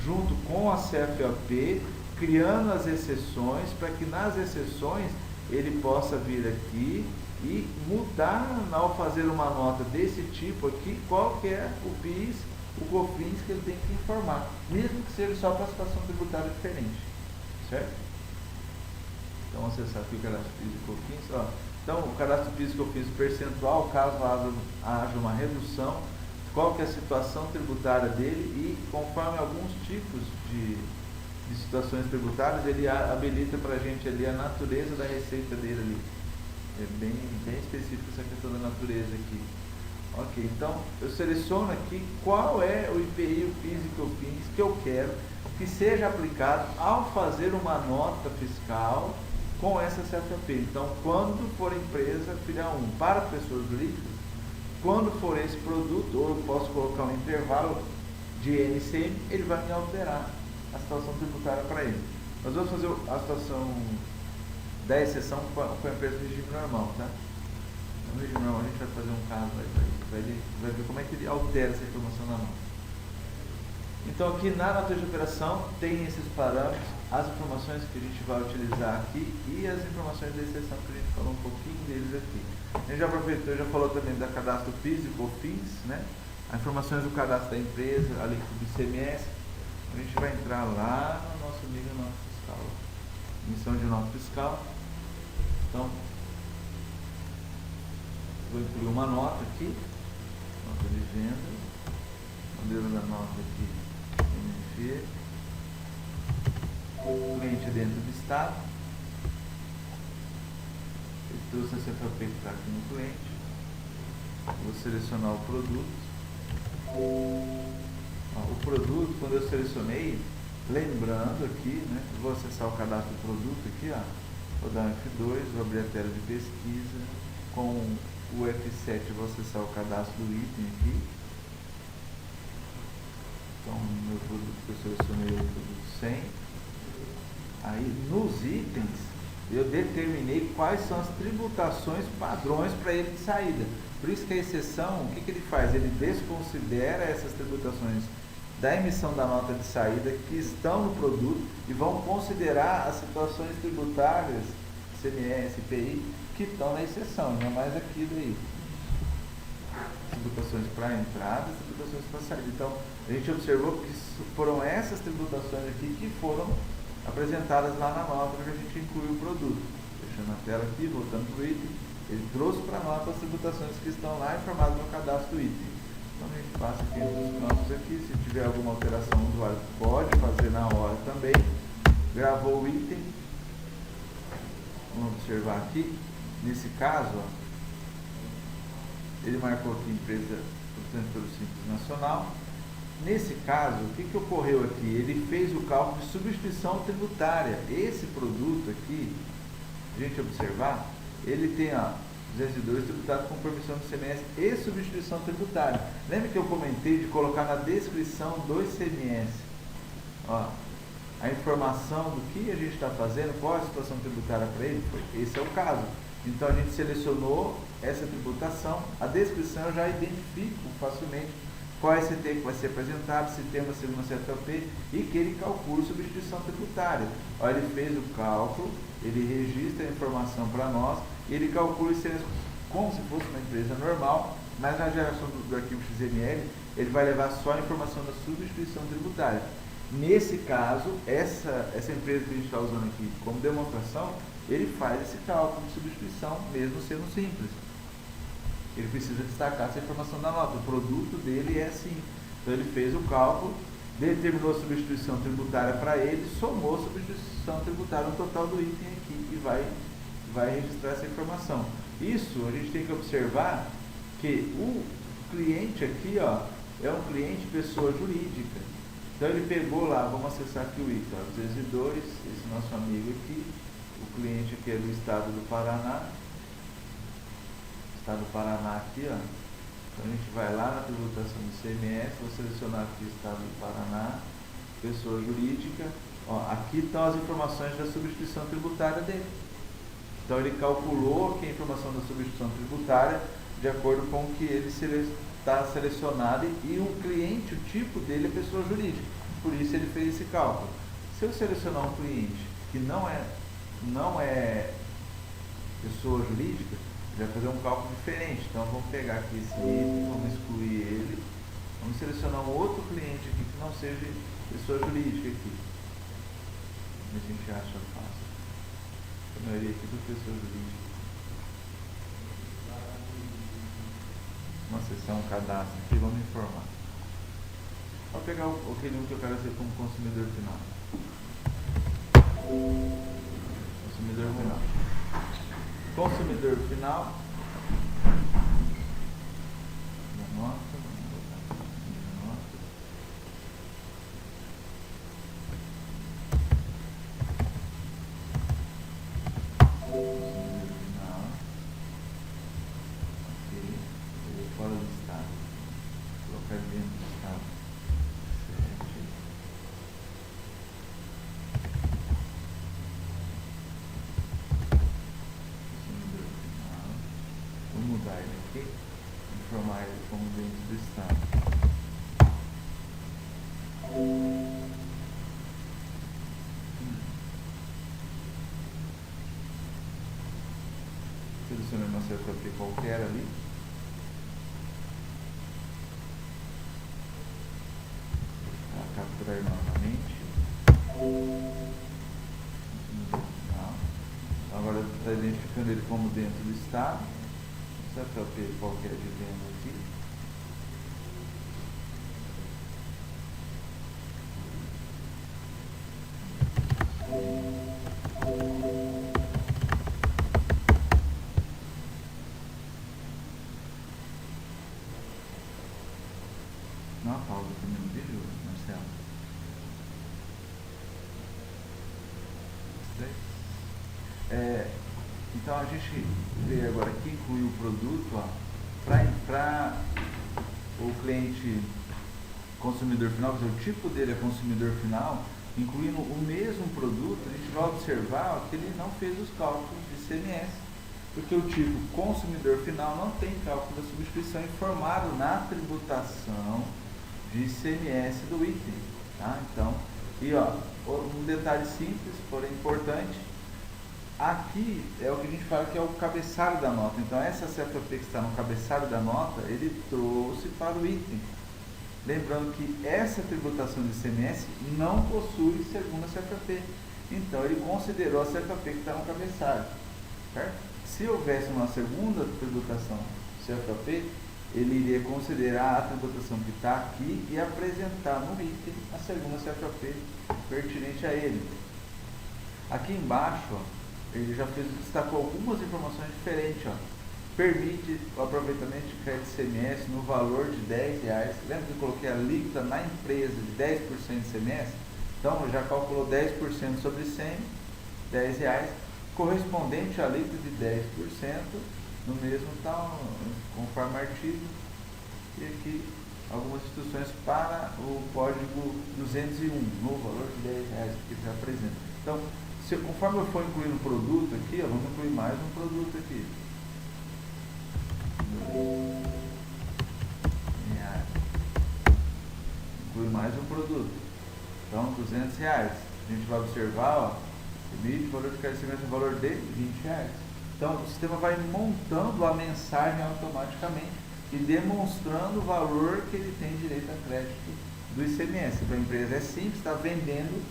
junto com a CFAP, criando as exceções, para que nas exceções ele possa vir aqui e mudar, ao fazer uma nota desse tipo aqui, qual que é o PIS, o COFINS que ele tem que informar, mesmo que seja só para a situação tributária diferente, certo? Então, acessar aqui o cadastro PIS e COFINS, ó. Então, o cadastro PIS e COFINS percentual, caso haja uma redução, qual que é a situação tributária dele, e conforme alguns tipos de situações tributárias, ele habilita para a gente ali a natureza da receita dele ali. É bem específico essa questão da natureza aqui. Ok, então eu seleciono aqui qual é o IPI, o PIS e COFINS que eu quero que seja aplicado ao fazer uma nota fiscal com essa CFAP. Então, quando for empresa filial 1 para pessoas jurídicas, quando for esse produto, ou eu posso colocar um intervalo de NCM, ele vai me alterar a situação tributária para ele. Nós vamos fazer a situação da exceção com a empresa do regime normal, tá? No regime normal a gente vai fazer um caso, vai ver como é que ele altera essa informação na nota. Então aqui na nota de operação tem esses parâmetros, as informações que a gente vai utilizar aqui e as informações da exceção que a gente falou um pouquinho deles aqui. A gente já aproveitou, já falou também da cadastro PIS e COFINS, né? As informações do cadastro da empresa, a alíquota do ICMS. A gente vai entrar lá no nosso nível nota fiscal, emissão de nota fiscal. Então, vou incluir uma nota aqui, nota de venda, modelo da nota aqui, MF, cliente dentro do estado, ele trouxe a CFAP que está aqui no cliente, vou selecionar o produto. O produto, quando eu selecionei, lembrando aqui, né, vou acessar o cadastro do produto aqui, ó, vou dar um F2, vou abrir a tela de pesquisa, com o F7 vou acessar o cadastro do item aqui. Então, o meu produto que eu selecionei é o produto 100. Aí, nos itens, eu determinei quais são as tributações padrões para ele de saída. Por isso que a exceção, o que ele faz? Ele desconsidera essas tributações da emissão da nota de saída que estão no produto e vão considerar as situações tributárias, CMS, IPI, que estão na exceção, não é mais aqui daí. Tributações para entrada e tributações para saída. Então, a gente observou que foram essas tributações aqui que foram apresentadas lá na nota que a gente incluiu o produto. Deixando a tela aqui, voltando para o item, ele trouxe para a nota as tributações que estão lá informadas no cadastro do item. Então a gente passa aqui nos campos aqui, se tiver alguma alteração o usuário pode fazer na hora também. Gravou o item. Vamos observar aqui, nesse caso, ó, ele marcou aqui empresa pelo Simples Nacional. Nesse caso, o que ocorreu aqui? Ele fez o cálculo de substituição tributária. Esse produto aqui, a gente observar, ele tem 202 tributado com permissão do ICMS e substituição tributária. Lembra que eu comentei de colocar na descrição do ICMS a informação do que a gente está fazendo, qual a situação tributária para ele? Esse é o caso. Então a gente selecionou essa tributação, a descrição eu já identifico facilmente qual é esse CT que vai ser apresentado, se tem uma segunda CFP, e que ele calcule substituição tributária. Olha, ele fez o cálculo, ele registra a informação para nós, e ele calcula isso como se fosse uma empresa normal, mas na geração do arquivo XML, ele vai levar só a informação da substituição tributária. Nesse caso, essa empresa que a gente está usando aqui como demonstração, ele faz esse cálculo de substituição, mesmo sendo simples. Ele precisa destacar essa informação da nota. O produto dele é assim. Então ele fez o cálculo, determinou a substituição tributária para ele, somou a substituição tributária no total do item aqui e vai registrar essa informação. Isso a gente tem que observar que o cliente aqui, ó, é um cliente pessoa jurídica. Então ele pegou lá, vamos acessar aqui o item, ó, 202, esse nosso amigo aqui, o cliente aqui é do estado do Paraná. Estado do Paraná aqui, ó. Então a gente vai lá na tributação do ICMS, vou selecionar aqui o estado do Paraná, pessoa jurídica, ó, aqui estão as informações da substituição tributária dele. Então ele calculou aqui a informação da substituição tributária de acordo com o que ele está selecionado e o cliente, o tipo dele é pessoa jurídica. Por isso ele fez esse cálculo. Se eu selecionar um cliente que não é pessoa jurídica, vai fazer um cálculo diferente. Então vamos pegar aqui esse item, vamos excluir ele, vamos selecionar um outro cliente aqui que não seja pessoa jurídica aqui. A gente acha fácil. A maioria aqui do pessoa jurídica. Vamos acessar um cadastro aqui, vamos informar. Vou pegar aquele um que eu quero ser como consumidor final. Consumidor final. Consumidor final. Nota. Consumidor final. Ok. Fora do estado. Vou colocar dentro do estado. 7. Vou mudar ele aqui, informar ele como dentro do estado. Selecionei uma CFP qualquer ali. Vou capturar novamente. Agora está identificando ele como dentro do estado. CFP qualquer de venda aqui. Dá uma pausa também no vídeo, Marcelo. Então a gente veio agora aqui incluir o produto para o cliente consumidor final, quer dizer, o tipo dele é consumidor final, incluindo o mesmo produto, a gente vai observar que ele não fez os cálculos de ICMS, porque o tipo consumidor final não tem cálculo da substituição informado na tributação de ICMS do item. Tá? Então, e ó, um detalhe simples, porém importante, aqui é o que a gente fala que é o cabeçalho da nota. Então essa CFP que está no cabeçalho da nota, ele trouxe para o item. Lembrando que essa tributação de ICMS não possui segunda CFP. Então ele considerou a CFP que está no cabeçalho. Certo? Se houvesse uma segunda tributação CFP, ele iria considerar a tributação que está aqui e apresentar no item a segunda CFP pertinente a ele. Aqui embaixo, ó, ele já destacou algumas informações diferentes. Ó. Permite o aproveitamento de crédito ICMS no valor de R$10. Lembra que eu coloquei a alíquota na empresa de 10% de ICMS? Então, já calculou 10% sobre 100, R$10, correspondente à alíquota de 10%, no mesmo tal, conforme artigo. E aqui, algumas instruções para o código 201, no valor de R$10, que já apresenta. Então, conforme eu for incluindo um produto aqui, ó, vamos incluir mais um produto aqui. inclui mais um produto. Então, R$200. A gente vai observar, ó, limite, valor de crescimento, valor de R$20. Então, o sistema vai montando a mensagem automaticamente e demonstrando o valor que ele tem direito a crédito do ICMS. Então, a empresa é simples, está vendendo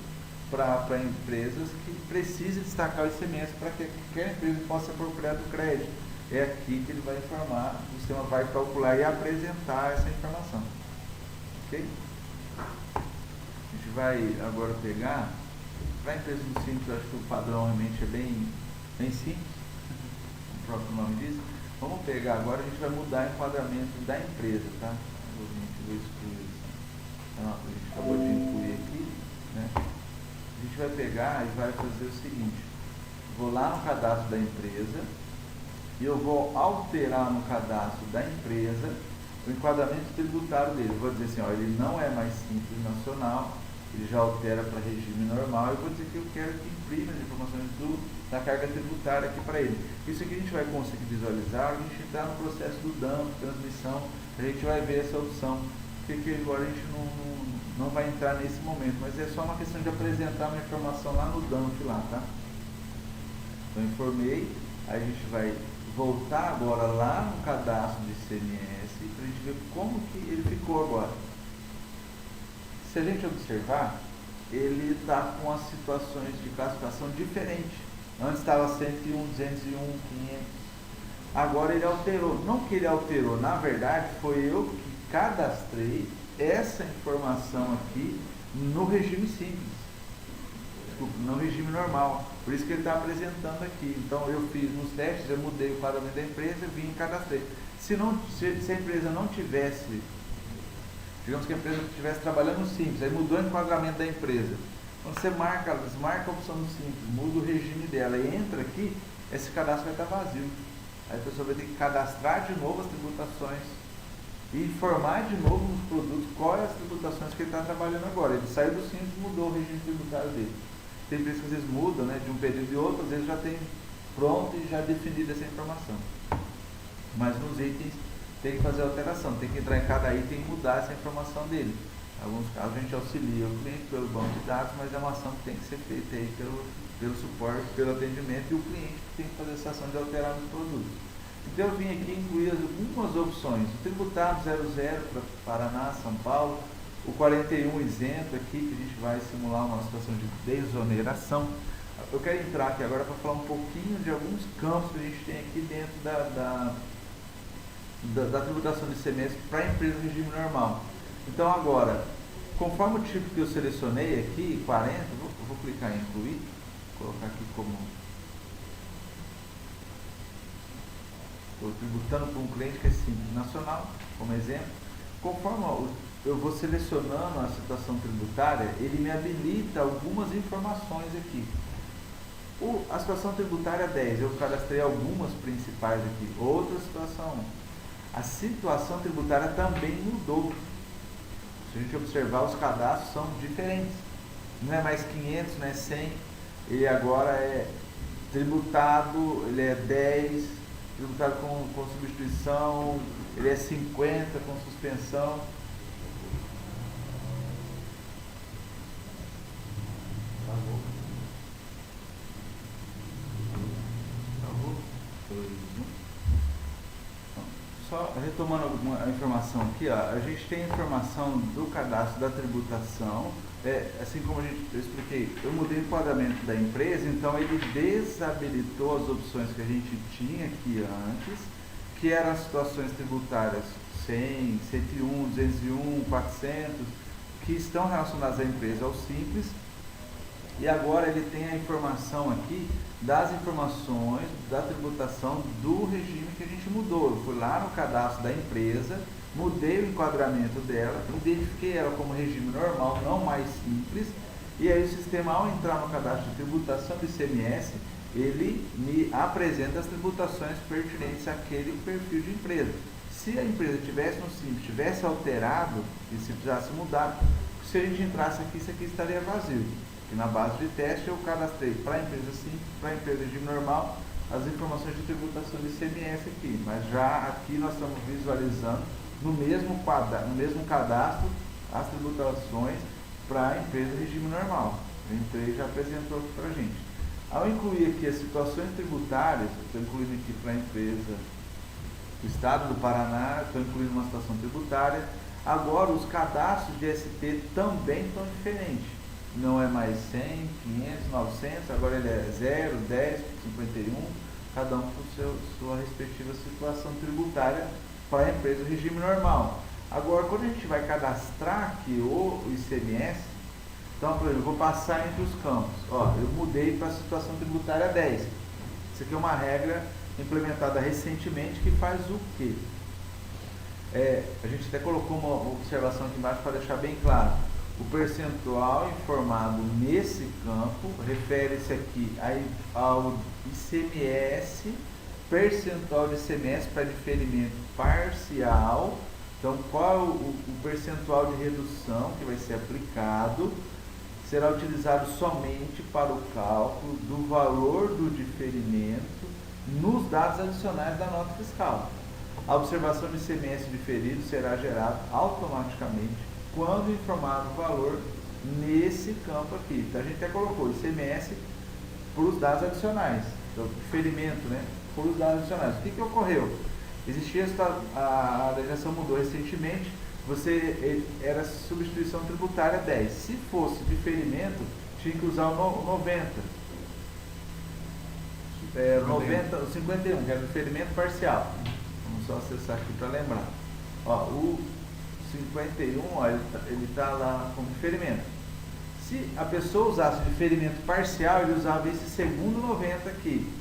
para empresas que precisam destacar o ICMS para que qualquer empresa possa se apropriar do crédito. É aqui que ele vai informar, o sistema vai calcular e apresentar essa informação. Ok? A gente vai agora pegar, para empresas simples, eu acho que o padrão realmente é bem simples, o próprio nome diz. Vamos pegar agora, a gente vai mudar o enquadramento da empresa, tá? A gente vai excluir isso. Então, a gente acabou de incluir aqui, né? A gente vai pegar e vai fazer o seguinte: vou lá no cadastro da empresa e eu vou alterar no cadastro da empresa o enquadramento tributário dele. Eu vou dizer assim, ó, ele não é mais simples nacional, ele já altera para regime normal. Eu vou dizer que eu quero que imprima as informações da carga tributária aqui para ele. Isso aqui a gente vai conseguir visualizar, a gente entrar no processo do DAMP, transmissão, a gente vai ver essa opção, porque agora a gente não vai entrar nesse momento, mas é só uma questão de apresentar uma informação lá no DAMP lá, tá? Então informei, aí a gente vai voltar agora lá no cadastro de ICMS para a gente ver como que ele ficou agora. Se a gente observar, ele está com as situações de classificação diferentes. Antes estava 101, 201, 500. Agora ele alterou. Não que ele alterou, na verdade foi eu que cadastrei essa informação aqui no regime simples. Desculpa, no regime normal. Por isso que ele está apresentando aqui. Então eu fiz nos testes, eu mudei o enquadramento da empresa, vim e cadastrei. Se a empresa não tivesse, digamos que a empresa estivesse trabalhando no simples, aí mudou o enquadramento da empresa. Quando você desmarca a opção do simples, muda o regime dela e entra aqui, esse cadastro vai estar vazio. Aí a pessoa vai ter que cadastrar de novo as tributações e informar de novo nos produtos quais as tributações que ele está trabalhando agora. Ele saiu do simples e mudou o regime tributário dele. Tem empresas que às vezes mudam, né, de um período e outro, às vezes já tem pronto e já definido essa informação. Mas nos itens tem que fazer alteração, tem que entrar em cada item e mudar essa informação dele. Em alguns casos a gente auxilia o cliente pelo banco de dados, mas é uma ação que tem que ser feita aí pelo suporte, pelo atendimento, e o cliente que tem que fazer essa ação de alterar os produtos. Então eu vim aqui incluir algumas opções: o tributado 00 para Paraná, São Paulo, o 41 isento aqui, que a gente vai simular uma situação de desoneração. Eu quero entrar aqui agora para falar um pouquinho de alguns campos que a gente tem aqui dentro da tributação de ICMS para a empresa de regime normal. Então agora, conforme o tipo que eu selecionei aqui, 40, vou clicar em incluir, vou colocar aqui como estou tributando para um cliente que é simples nacional, como exemplo. Conforme eu vou selecionando a situação tributária, ele me habilita algumas informações aqui. A situação tributária 10, eu cadastrei algumas principais aqui. Outra situação, a situação tributária também mudou. Se a gente observar, os cadastros são diferentes. Não é mais 500, não é 100. Ele agora é tributado, ele é 10, tributado com substituição, ele é 50 com suspensão. Só retomando alguma informação aqui, ó, a gente tem a informação do cadastro da tributação, assim como eu expliquei, eu mudei o enquadramento da empresa, então ele desabilitou as opções que a gente tinha aqui antes, que eram as situações tributárias 100, 101, 201, 400, que estão relacionadas à empresa ao simples, e agora ele tem a informação aqui das informações da tributação do regime que a gente mudou. Eu fui lá no cadastro da empresa, mudei o enquadramento dela, identifiquei ela como regime normal, não mais simples, e aí o sistema, ao entrar no cadastro de tributação do ICMS, ele me apresenta as tributações pertinentes àquele perfil de empresa. Se a empresa tivesse no simples, tivesse alterado e se precisasse mudar, se a gente entrasse aqui, isso aqui estaria vazio. E na base de teste eu cadastrei para a empresa simples, para a empresa de normal, as informações de tributação do ICMS aqui. Mas já aqui nós estamos visualizando no mesmo cadastro as tributações para a empresa regime normal. A empresa já apresentou aqui para a gente. Ao incluir aqui as situações tributárias, estou incluindo aqui para a empresa do Estado do Paraná, estou incluindo uma situação tributária. Agora, os cadastros de ST também estão diferentes. Não é mais 100, 500, 900, agora ele é 0, 10, 51, cada um com sua respectiva situação tributária para a empresa do regime normal. Agora, quando a gente vai cadastrar aqui o ICMS, então, por exemplo, eu vou passar entre os campos. Ó, eu mudei para a situação tributária 10. Isso aqui é uma regra implementada recentemente que faz o quê? A gente até colocou uma observação aqui embaixo para deixar bem claro. O percentual informado nesse campo refere-se aqui ao ICMS, percentual de ICMS para diferimento parcial. Então, qual é o percentual de redução que vai ser aplicado? Será utilizado somente para o cálculo do valor do diferimento nos dados adicionais da nota fiscal. A observação de ICMS diferido será gerada automaticamente quando informado o valor nesse campo aqui. Então, a gente até colocou ICMS para os dados adicionais. Então, diferimento, né? Para os dados adicionais. O que ocorreu? Existia a legislação mudou recentemente. Era substituição tributária 10. Se fosse diferimento, tinha que usar o 90. 51, que era diferimento parcial. Vamos só acessar aqui para lembrar. Ó, o 51, ó, ele está lá como diferimento. Se a pessoa usasse diferimento parcial, ele usava esse segundo 90 aqui.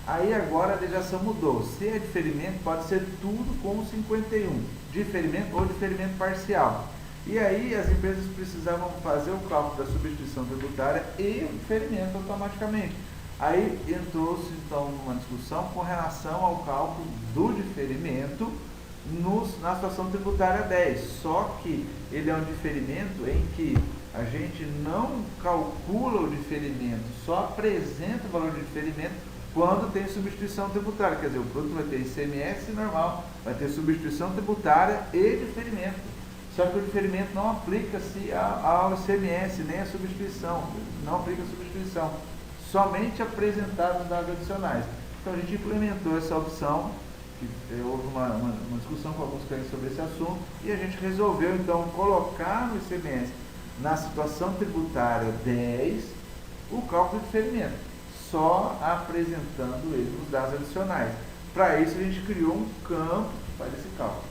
Aí agora a legislação mudou. Se é diferimento, pode ser tudo com o 51. Diferimento ou diferimento parcial. E aí as empresas precisavam fazer o cálculo da substituição tributária e o diferimento automaticamente. Aí entrou-se então uma discussão com relação ao cálculo do diferimento na situação tributária 10. Só que ele é um diferimento em que a gente não calcula o diferimento, só apresenta o valor de diferimento quando tem substituição tributária. Quer dizer, o produto vai ter ICMS normal, vai ter substituição tributária e diferimento. Só que o diferimento não aplica-se ao ICMS, nem a substituição. Não aplica a substituição. Somente apresentado os dados adicionais. Então a gente implementou essa opção, que houve uma discussão com alguns clientes sobre esse assunto, e a gente resolveu então colocar no ICMS, na situação tributária 10, o cálculo de diferimento, só apresentando ele nos dados adicionais. Para isso a gente criou um campo que faz esse cálculo.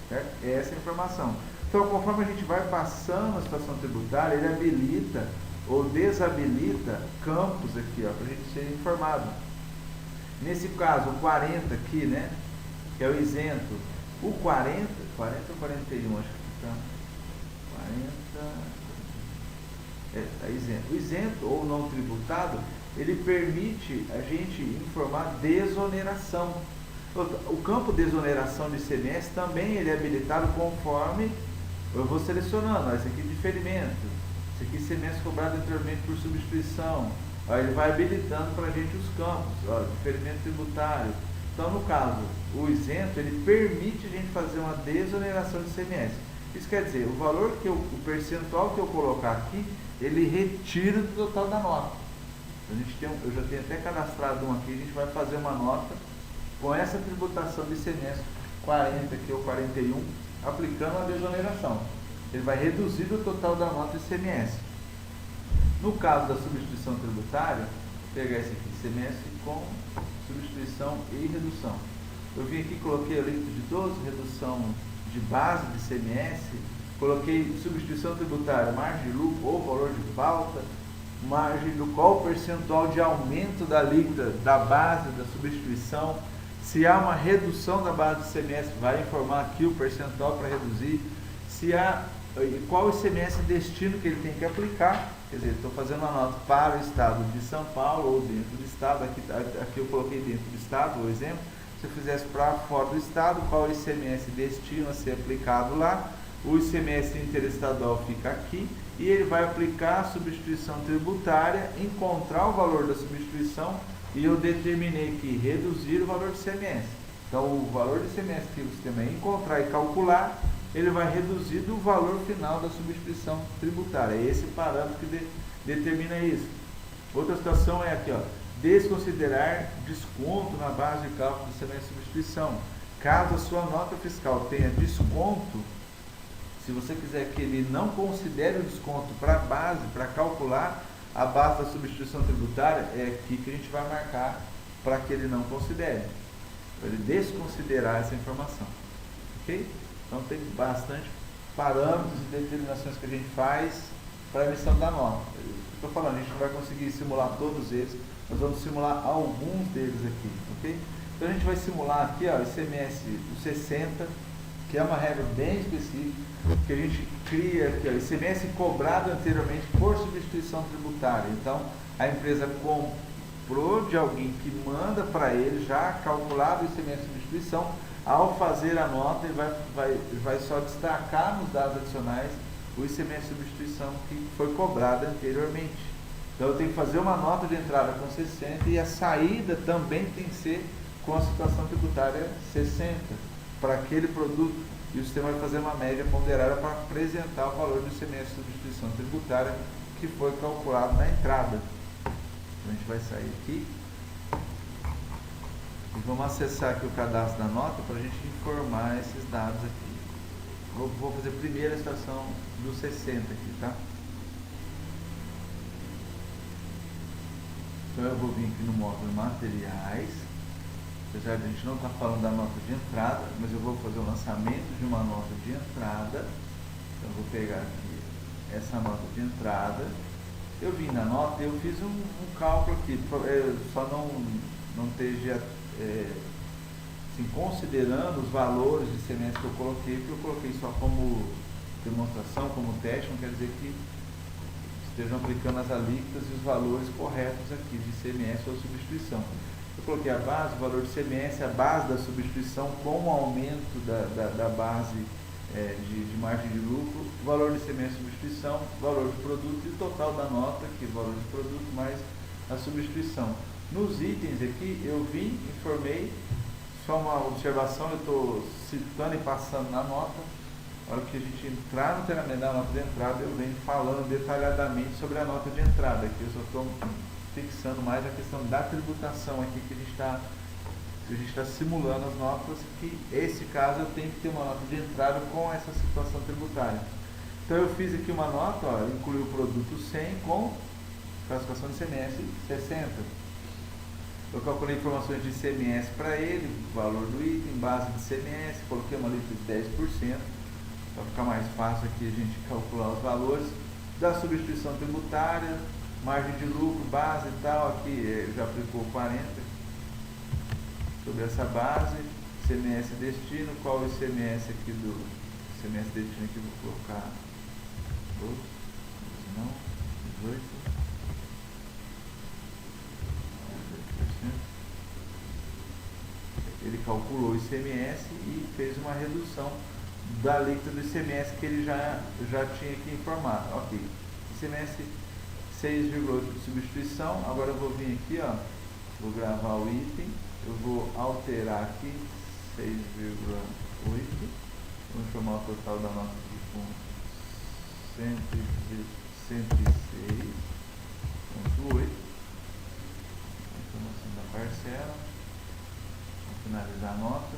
Certo? Essa é a informação. Então, conforme a gente vai passando a situação tributária, ele habilita ou desabilita campos aqui, para a gente ser informado. Nesse caso, o 40 aqui, né, que é o isento. O 40 ou 41, acho que está. 40. Está isento. O isento ou não tributado, ele permite a gente informar desoneração. O campo de desoneração de ICMS também ele é habilitado conforme eu vou selecionando. Esse aqui é diferimento, esse aqui é ICMS cobrado anteriormente por substituição. Ele vai habilitando para a gente os campos, diferimento tributário. Então, no caso, o isento, ele permite a gente fazer uma desoneração de ICMS. Isso quer dizer, o valor o percentual que eu colocar aqui, ele retira do total da nota. Eu já tenho até cadastrado um aqui, a gente vai fazer uma nota com essa tributação de ICMS 40 aqui ou 41, aplicando a desoneração. Ele vai reduzir o total da nota ICMS. No caso da substituição tributária, vou pegar esse aqui, ICMS com substituição e redução. Eu vim aqui, coloquei o líquido de 12, redução de base de ICMS, coloquei substituição tributária, margem de lucro ou valor de falta, margem do qual o percentual de aumento da alíquota da base da substituição. Se há uma redução da base do ICMS, vai informar aqui o percentual para reduzir. Se há qual o ICMS destino que ele tem que aplicar, quer dizer, estou fazendo uma nota para o estado de São Paulo ou dentro do estado, aqui eu coloquei dentro do estado, o exemplo. Se eu fizesse para fora do estado, qual o ICMS destino a ser aplicado lá, o ICMS interestadual fica aqui e ele vai aplicar a substituição tributária, encontrar o valor da substituição e eu determinei que reduzir o valor do ICMS. Então, o valor do ICMS que o sistema é encontrar e calcular, ele vai reduzir do valor final da substituição tributária. É esse parâmetro que determina isso. Outra situação é aqui, ó, desconsiderar desconto na base de cálculo do ICMS de substituição. Caso a sua nota fiscal tenha desconto, se você quiser que ele não considere o desconto para a base, para calcular a base da substituição tributária, é aqui que a gente vai marcar para que ele não considere, para ele desconsiderar essa informação. Ok? Então tem bastante parâmetros e determinações que a gente faz para a emissão da nota. Estou falando, a gente não vai conseguir simular todos eles, nós vamos simular alguns deles aqui, ok? Então a gente vai simular aqui, ó, o ICMS, o 60, que é uma regra bem específica, que a gente cria aqui, ó, ICMS cobrado anteriormente por substituição tributária. Então a empresa comprou de alguém que manda para ele já calculado o ICMS de substituição. Ao fazer a nota, ele vai só destacar nos dados adicionais o ICMS de substituição que foi cobrado anteriormente. Então eu tenho que fazer uma nota de entrada com 60 e a saída também tem que ser com a situação tributária 60 para aquele produto, e o sistema vai fazer uma média ponderada para apresentar o valor do ICMS de substituição tributária que foi calculado na entrada. Então a gente vai sair aqui e vamos acessar aqui o cadastro da nota para a gente informar esses dados aqui. Vou fazer primeiro a situação do 60 aqui, tá? Então eu vou vir aqui no módulo materiais, apesar de a gente não estar falando da nota de entrada, mas eu vou fazer o lançamento de uma nota de entrada. Então eu vou pegar aqui essa nota de entrada. Eu vim na nota, eu fiz um cálculo aqui, só não esteja assim, considerando os valores de ICMS que eu coloquei, porque eu coloquei só como demonstração, como teste, não quer dizer que estejam aplicando as alíquotas e os valores corretos aqui de ICMS ou substituição. Eu coloquei a base, o valor de ICMS, a base da substituição com o aumento da base de margem de lucro, o valor de ICMS substituição, o valor de produto e o total da nota, que é o valor de produto mais a substituição. Nos itens aqui, eu vim, informei, só uma observação, eu estou citando e passando na nota. Na hora que a gente entrar no treinamento da nota de entrada, eu venho falando detalhadamente sobre a nota de entrada. Aqui eu só estou fixando mais a questão da tributação aqui que a gente está simulando as notas, que esse caso eu tenho que ter uma nota de entrada com essa situação tributária. Então eu fiz aqui uma nota, ó, incluí o produto 100 com classificação de ICMS 60. Eu calculei informações de ICMS para ele, valor do item, base de ICMS, coloquei uma alíquota de 10%, para ficar mais fácil aqui a gente calcular os valores da substituição tributária, margem de lucro, base e tal, aqui já aplicou 40 sobre essa base, ICMS destino, qual o ICMS aqui do ICMS destino aqui, vou colocar 12, não, 18. Ele calculou o ICMS e fez uma redução da alíquota do ICMS que ele já tinha aqui informado. Ok, ICMS 6,8 de substituição. Agora eu vou vir aqui, ó, vou gravar o item, eu vou alterar aqui 6,8, vou informar o total da nota aqui com 106,8, informação da parcela. Finalizar a nota,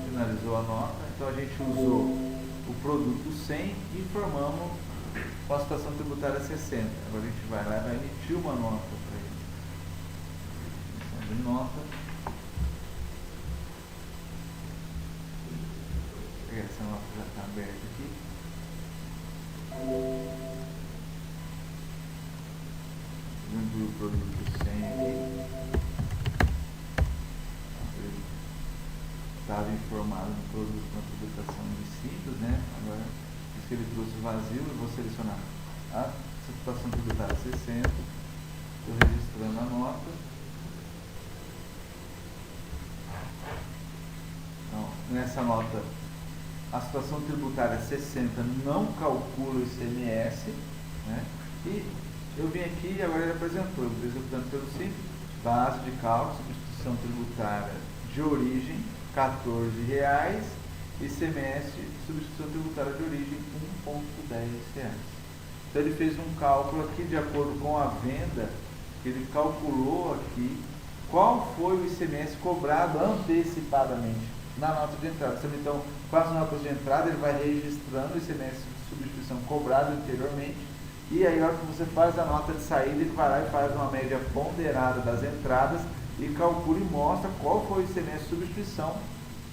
finalizou a nota, então a gente usou o produto 100 e informamos com a situação tributária 60. Agora a gente vai lá e vai emitir uma nota para ele. Emissão de nota. Essa nota já está aberta aqui. Vamos incluir o produto 100 aqui. Estava informado no produto com a tributação de simples, né? Agora, isso que ele trouxe vazio, eu vou selecionar a situação tributária 60, estou registrando a nota. Então, nessa nota, a situação tributária 60 não calcula o ICMS, né? E eu vim aqui e agora ele apresentou, executando pelo simples, base de cálculo, substituição tributária de origem, R$14, ICMS, substituição tributária de origem, R$1,10. Então ele fez um cálculo aqui de acordo com a venda, ele calculou aqui qual foi o ICMS cobrado antecipadamente na nota de entrada. Então, com as notas de entrada, ele vai registrando o ICMS de substituição cobrado anteriormente, e aí, na hora que você faz a nota de saída, ele vai lá e faz uma média ponderada das entradas e calcula e mostra qual foi o ICMS de substituição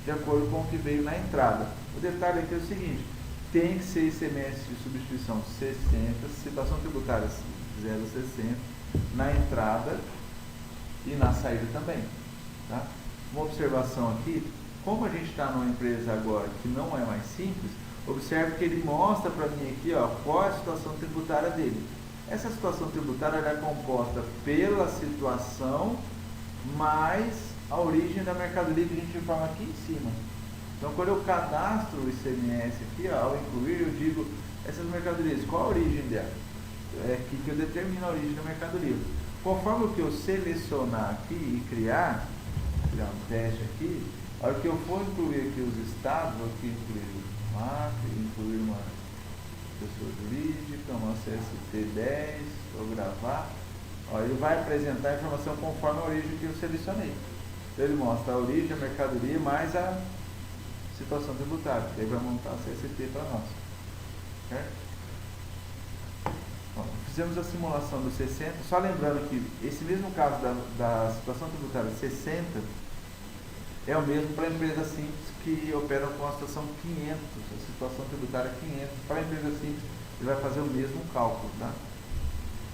de acordo com o que veio na entrada. O detalhe aqui é o seguinte: tem que ser ICMS de substituição 60, situação tributária 0,60 na entrada e na saída também. Tá? Uma observação aqui: como a gente está numa empresa agora que não é mais simples, observe que ele mostra para mim aqui, ó, qual é a situação tributária dele. Essa situação tributária ela é composta pela situação mais a origem da mercadoria que a gente informa aqui em cima. Então, quando eu cadastro o ICMS aqui, ó, ao incluir, eu digo essas mercadorias, qual a origem dela? É aqui que eu determino a origem da mercadoria. Conforme o que eu selecionar aqui e criar um teste aqui, a hora que eu for incluir aqui os estados, vou aqui incluir marca, incluir uma pessoa jurídica, uma CST 10, vou gravar, ó, ele vai apresentar a informação conforme a origem que eu selecionei. Então ele mostra a origem, a mercadoria, mais a situação tributária, que aí vai montar a CST para nós. Certo? Bom, fizemos a simulação do 60, só lembrando que esse mesmo caso da situação tributária 60 é o mesmo para a empresa simples que opera com a situação 500, a situação tributária 500. Para a empresa simples, ele vai fazer o mesmo cálculo, tá?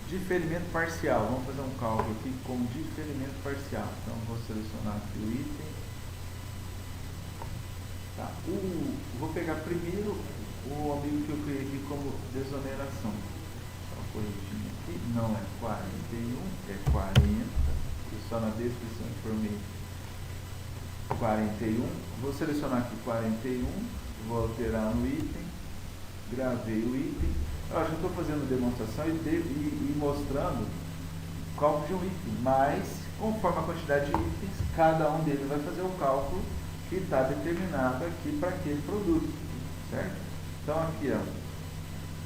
Diferimento parcial, vamos fazer um cálculo aqui como diferimento parcial. Então, vou selecionar aqui o item. Tá. Vou pegar primeiro o amigo que eu criei aqui como desoneração. Então, corrigindo aqui, não é 41, é 40. Eu só na descrição informei 41, vou selecionar aqui 41, vou alterar no item, gravei o item. Eu já estou fazendo demonstração e mostrando o cálculo de um item, mas conforme a quantidade de itens, cada um deles vai fazer o cálculo que está determinado aqui para aquele produto, certo? Então aqui, ó,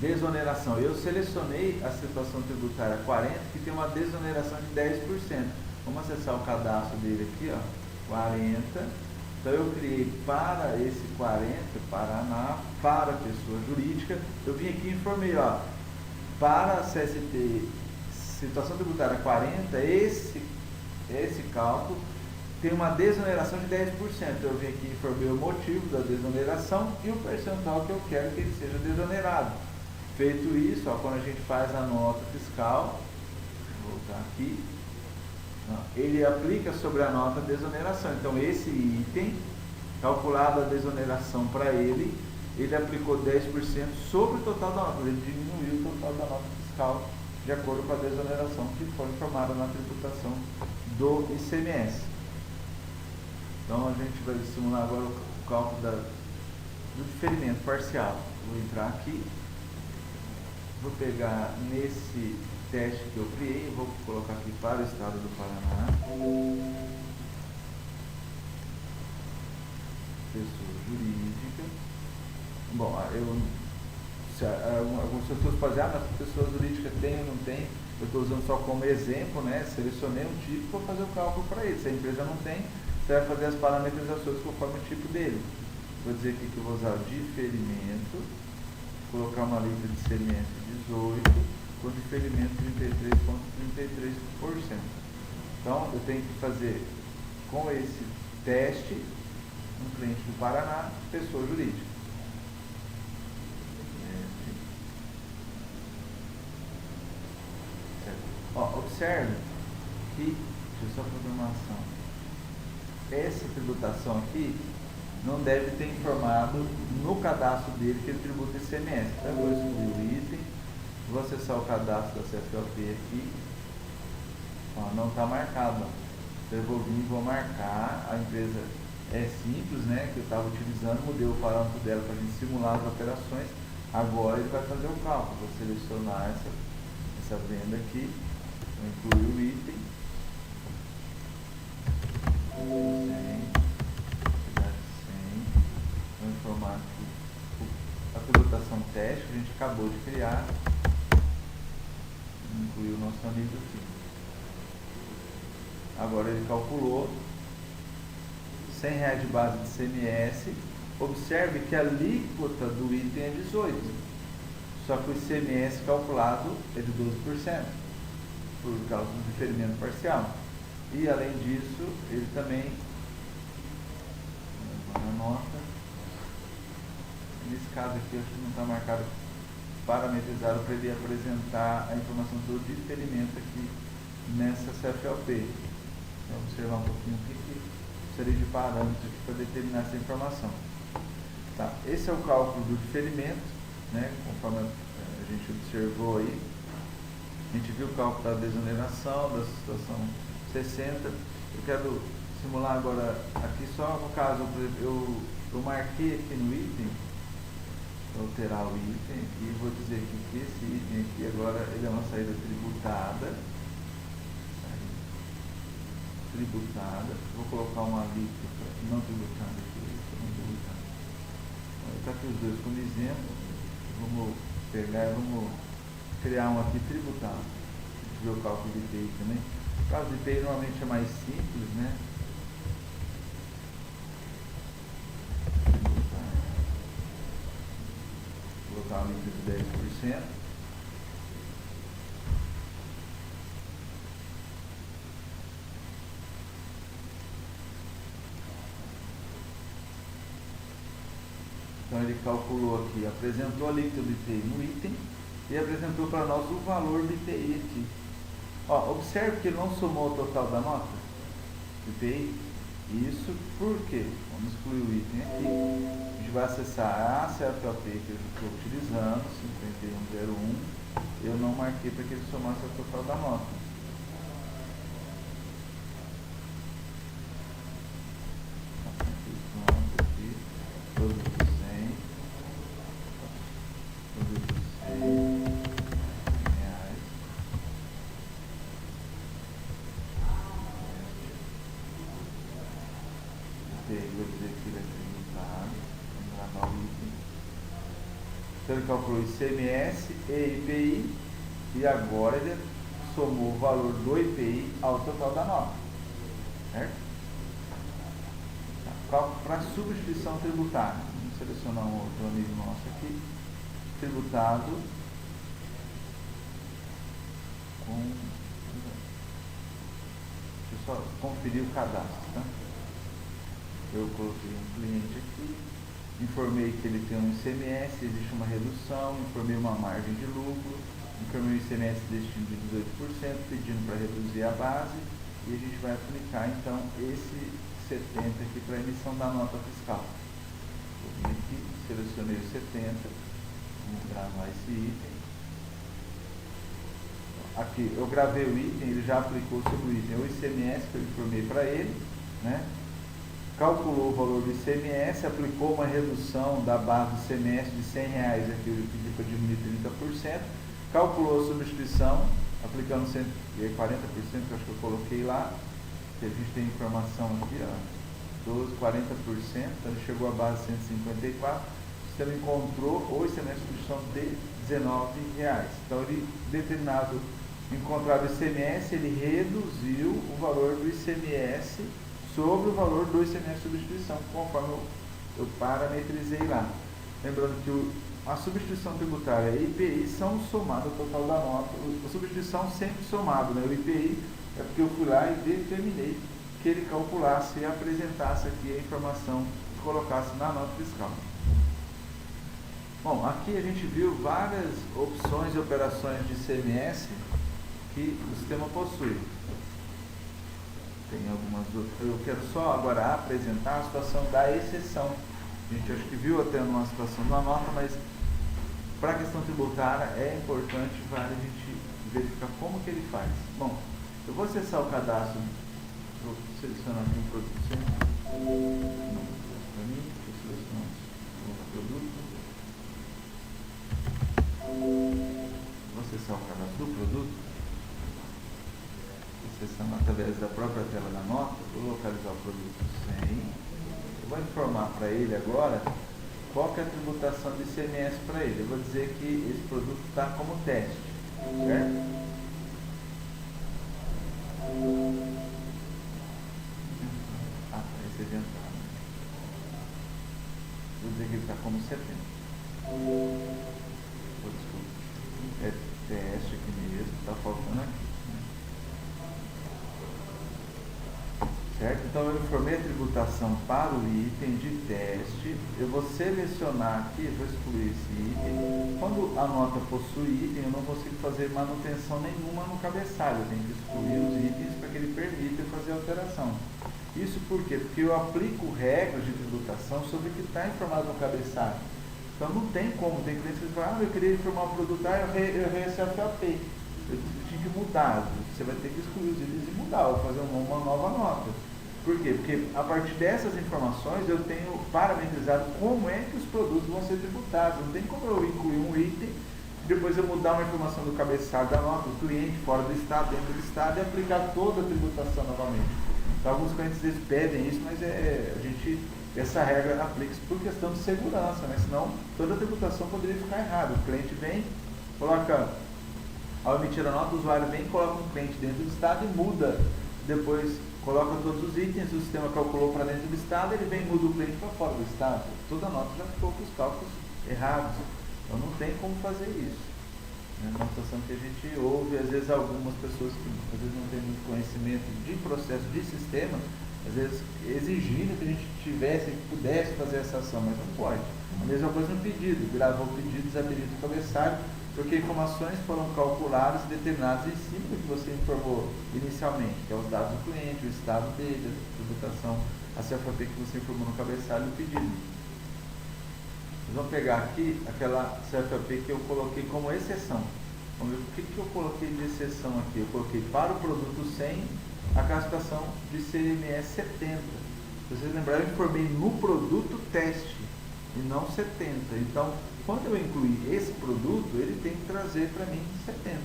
desoneração, eu selecionei a situação tributária 40, que tem uma desoneração de 10%. Vamos acessar o cadastro dele aqui, ó. 40, então eu criei para esse 40, Paraná, para a pessoa jurídica, eu vim aqui e informei, ó, para a CST, situação tributária 40, esse cálculo tem uma desoneração de 10%, eu vim aqui e informei o motivo da desoneração e o percentual que eu quero que ele seja desonerado. Feito isso, ó, quando a gente faz a nota fiscal, vou voltar aqui, ele aplica sobre a nota a desoneração. Então esse item, calculado a desoneração para ele aplicou 10% sobre o total da nota, ele diminuiu o total da nota fiscal de acordo com a desoneração que foi informada na tributação do ICMS. Então a gente vai simular agora o cálculo do diferimento parcial. Vou entrar aqui, vou pegar nesse teste que eu criei, vou colocar aqui para o estado do Paraná, pessoa jurídica. Bom, algumas pessoas podem dizer, mas pessoa jurídica tem ou não tem? Eu estou usando só como exemplo, né? Selecionei um tipo para fazer o cálculo para ele. Se a empresa não tem, você vai fazer as parametrizações conforme o tipo dele. Vou dizer aqui que eu vou usar o diferimento, colocar uma letra de ICMS 18, com diferimento 33,33%. Então, eu tenho que fazer com esse teste um cliente do Paraná, pessoa jurídica. Ó, observe que, deixa eu só fazer uma ação. Essa tributação aqui não deve ter informado no cadastro dele que ele tributa ICMS. Então, eu vou excluir o item. Vou acessar o cadastro da CFOP aqui, ó, não está marcado, ó. Então eu vou vir e vou marcar, a empresa é simples, né, que eu estava utilizando, mudei o parâmetro dela para a gente simular as operações, agora ele vai fazer o cálculo, vou selecionar essa venda aqui, vou incluir o item, 100, vou informar que a tributação teste que a gente acabou de criar, incluir o nosso amigo aqui. Agora ele calculou R$100 de base de ICMS. Observe que a alíquota do item é 18%, só que o ICMS calculado é de 12%, por causa do diferimento parcial. E além disso, ele também, na nota, nesse caso aqui, acho que não está marcado parametrizado para ele apresentar a informação do diferimento aqui nessa CFLP. Então, observar um pouquinho o que seria de parâmetros aqui para determinar essa informação. Tá. Esse é o cálculo do diferimento, né, conforme a gente observou aí. A gente viu o cálculo da desoneração, da situação 60. Eu quero simular agora, aqui só no caso, eu marquei aqui no item, vou alterar o item aqui e vou dizer que esse item aqui agora ele é uma saída tributada. Vou colocar uma alíquota não tributada aqui, não tributada. Está aqui os dois como exemplo. Vamos pegar e vamos criar um aqui tributado. A gente vê o cálculo de IPI também. O cálculo de IPI normalmente é mais simples, né? Vou colocar uma alíquota de 10%. Então ele calculou aqui, apresentou a alíquota do IPI no item e apresentou para nós o valor do IPI aqui. Ó, observe que ele não somou o total da nota do IPI. Isso por quê? Vamos excluir o item aqui. A gente vai acessar a CFLP que eu estou utilizando, 5101. Eu não marquei para que ele somasse o total da nota. Aqui, produto 100. Produto 100 reais. Vou dizer que ele é tributado. Vamos gravar o item. Então ele calculou ICMS e IPI e agora ele somou o valor do IPI ao total da nota. Certo? Cálculo para substituição tributária. Vamos selecionar um outro amigo nosso aqui. Tributado com... Deixa eu só conferir o cadastro, tá? Eu coloquei um cliente aqui, informei que ele tem um ICMS, existe uma redução, informei uma margem de lucro, informei o ICMS destino de 18%, pedindo para reduzir a base, e a gente vai aplicar então esse 70 aqui para a emissão da nota fiscal. Vou vir aqui, selecionei o 70, vamos gravar esse item. Aqui eu gravei o item, ele já aplicou sobre o item o ICMS que eu informei para ele, né? Calculou o valor do ICMS, aplicou uma redução da base do ICMS de R$100, aqui eu pedi para diminuir 30%, calculou a substituição, aplicando 40%, que eu acho que eu coloquei lá, que a gente tem informação aqui, ó, 12, 40%, então ele chegou à base 154, o sistema encontrou o ICMS de substituição de R$19. Então ele, determinado, encontrado o ICMS, ele reduziu o valor do ICMS sobre o valor do ICMS de substituição, conforme eu parametrizei lá. Lembrando que a substituição tributária e IPI são somadas ao total da nota. A substituição sempre somado, né? O IPI é porque eu fui lá e determinei que ele calculasse e apresentasse aqui a informação que colocasse na nota fiscal. Bom, aqui a gente viu várias opções e operações de ICMS que o sistema possui. Tem algumas outras. Eu quero só agora apresentar a situação da exceção. A gente acho que viu até numa situação da nota, mas para a questão tributária é importante a gente verificar como que ele faz. Bom, eu vou acessar o cadastro, vou selecionar aqui um produto sempre. Não, para mim, vou selecionar um produto. Vou acessar o cadastro do produto. Acessando através da própria tela da nota, vou localizar o produto 100. Eu vou informar para ele agora qual que é a tributação de ICMS para ele? Eu vou dizer que esse produto está como teste, certo? Esse é de entrada. Vou dizer que ele está como 70. Desculpa. É teste aqui mesmo, está faltando aqui. Certo? Então eu informei a tributação para o item de teste. Eu vou selecionar aqui, vou excluir esse item. Quando a nota possui item, eu não consigo fazer manutenção nenhuma no cabeçalho. Eu tenho que excluir os itens para que ele permita fazer a alteração. Isso por quê? Porque eu aplico regras de tributação sobre o que está informado no cabeçalho. Então não tem como, tem clientes que falam, eu queria informar o produto, eu errei esse FAP. Eu tinha que mudar, você vai ter que excluir os itens e mudar, ou fazer uma nova nota. Por quê? Porque a partir dessas informações eu tenho parametrizado como é que os produtos vão ser tributados. Não tem como eu incluir um item, depois eu mudar uma informação do cabeçalho da nota, do cliente, fora do estado, dentro do estado, e aplicar toda a tributação novamente. Então, alguns clientes eles pedem isso, mas essa regra aplica-se por questão de segurança, né? Senão toda a tributação poderia ficar errada. O cliente vem, coloca, ao emitir a nota, o usuário vem, coloca um cliente dentro do estado e muda, depois coloca todos os itens, o sistema calculou para dentro do estado, ele vem e muda o cliente para fora do estado. Toda a nota já ficou com os cálculos errados. Então não tem como fazer isso. É uma situação que a gente ouve, às vezes algumas pessoas que às vezes não têm muito conhecimento de processo de sistema, às vezes exigindo que a gente tivesse, que pudesse fazer essa ação, mas não pode. A mesma coisa no pedido, gravou o pedido, desabilita o cabeçalho, porque informações foram calculadas e determinadas em cima do que você informou inicialmente, que é os dados do cliente, o estado dele, a tributação, a CFAP que você informou no cabeçalho do pedido. Nós vamos pegar aqui aquela CFAP que eu coloquei como exceção. Vamos ver o que eu coloquei de exceção aqui. Eu coloquei para o produto 100 a classificação de CMS 70. Se vocês lembrarem, eu informei no produto teste e não 70. Então, quando eu incluir esse produto, ele tem que trazer para mim 70.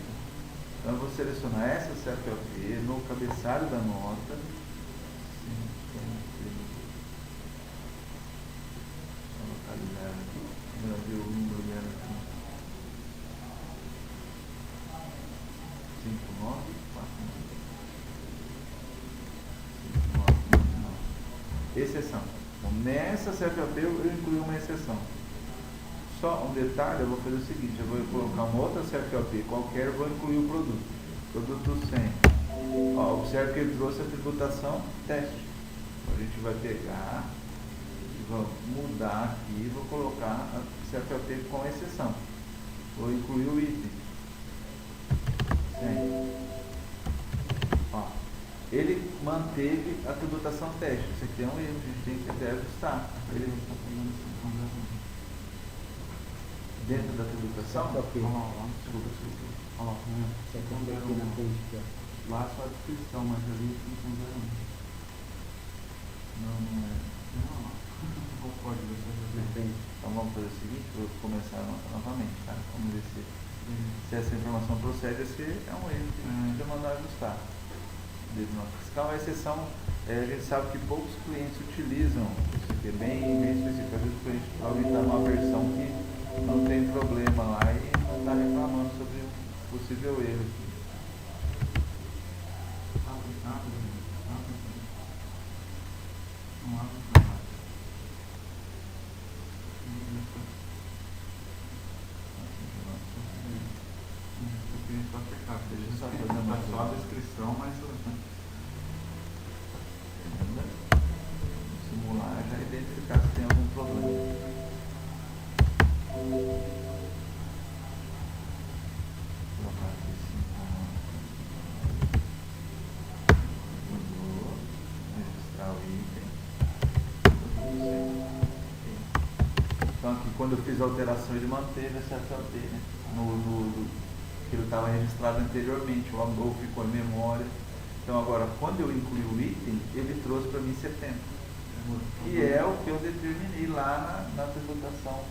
Então, eu vou selecionar essa CFAP no cabeçalho da nota. Ver o número dela aqui. 5949. Exceção. Bom, nessa CFAP eu incluí uma exceção. Só um detalhe, eu vou fazer o seguinte, eu vou colocar uma outra CFAP qualquer, vou incluir o produto. Produto 100. Ó, observe que ele trouxe a tributação teste. Então, a gente vai pegar, vou mudar aqui, vou colocar a CFAP com exceção. Vou incluir o item. Ó, ele manteve a tributação teste. Isso aqui é um erro, a gente tem que até ajustar. Ele está fazendo dentro da tributação? Desculpa. Você tem aqui na frente, Lá só a descrição, mas ali não zero. Não é. Qual pode ver? Então vamos fazer o seguinte, vou começar novamente, tá? Vamos ver se essa informação procede, se é um erro que a gente vai mandar ajustar. Desde nota fiscal, a exceção, a gente sabe que poucos clientes utilizam isso aqui, é bem específico. Às vezes o cliente pode estar numa versão que não tem problema lá e não está reclamando sobre o possível erro aqui. Deixa eu só fazer uma só a descrição, mas simular já identificar se tem algum problema. Colocar aqui registrar o item. Então aqui quando eu fiz a alteração ele manteve essa FAP, né? Que ele estava registrado anteriormente, ou ficou em memória. Então agora, quando eu incluí o item, ele trouxe para mim 70. Que é o que eu determinei lá na tributação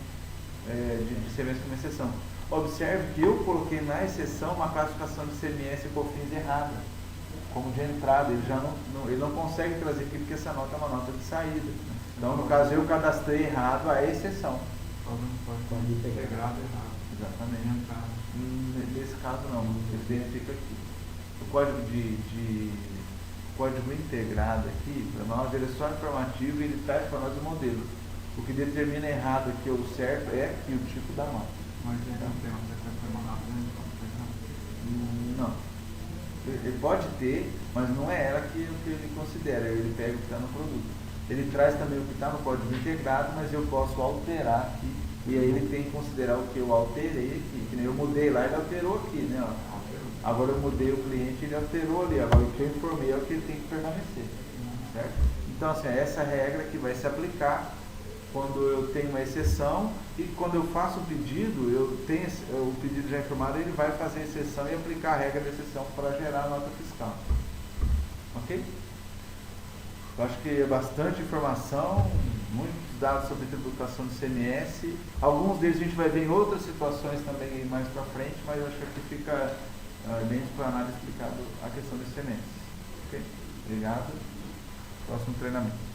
de CMS como exceção. Observe que eu coloquei na exceção uma classificação de CMS e COFINS errada, como de entrada. Ele não consegue trazer aqui porque essa nota é uma nota de saída. Então, no caso, eu cadastrei errado, a exceção. Pode integrar. Exatamente. Nesse caso não, ele verifica aqui. O código código integrado aqui, para nós, ele é só informativo e ele traz para nós o modelo. O que determina errado aqui ou certo é aqui o tipo da nota. Mas ele não tem uma sequência semanal, Não. Ele pode ter, mas não é ela que ele considera. Ele pega o que está no produto. Ele traz também o que está no código integrado, mas eu posso alterar aqui. E aí ele tem que considerar o que eu alterei aqui. Que nem eu mudei lá, ele alterou aqui, né? Ó. Agora eu mudei o cliente, ele alterou ali. Agora o que eu informei é o que ele tem que permanecer. Certo? Então, assim, é essa regra que vai se aplicar quando eu tenho uma exceção e quando eu faço o pedido, eu tenho o pedido já informado, ele vai fazer a exceção e aplicar a regra da exceção para gerar a nota fiscal. Ok? Eu acho que é bastante informação, muitos dados sobre tributação do CMS. Alguns deles a gente vai ver em outras situações também mais para frente, mas eu acho que aqui fica bem explanado e explicado a questão do CMS. Ok? Obrigado. Próximo treinamento.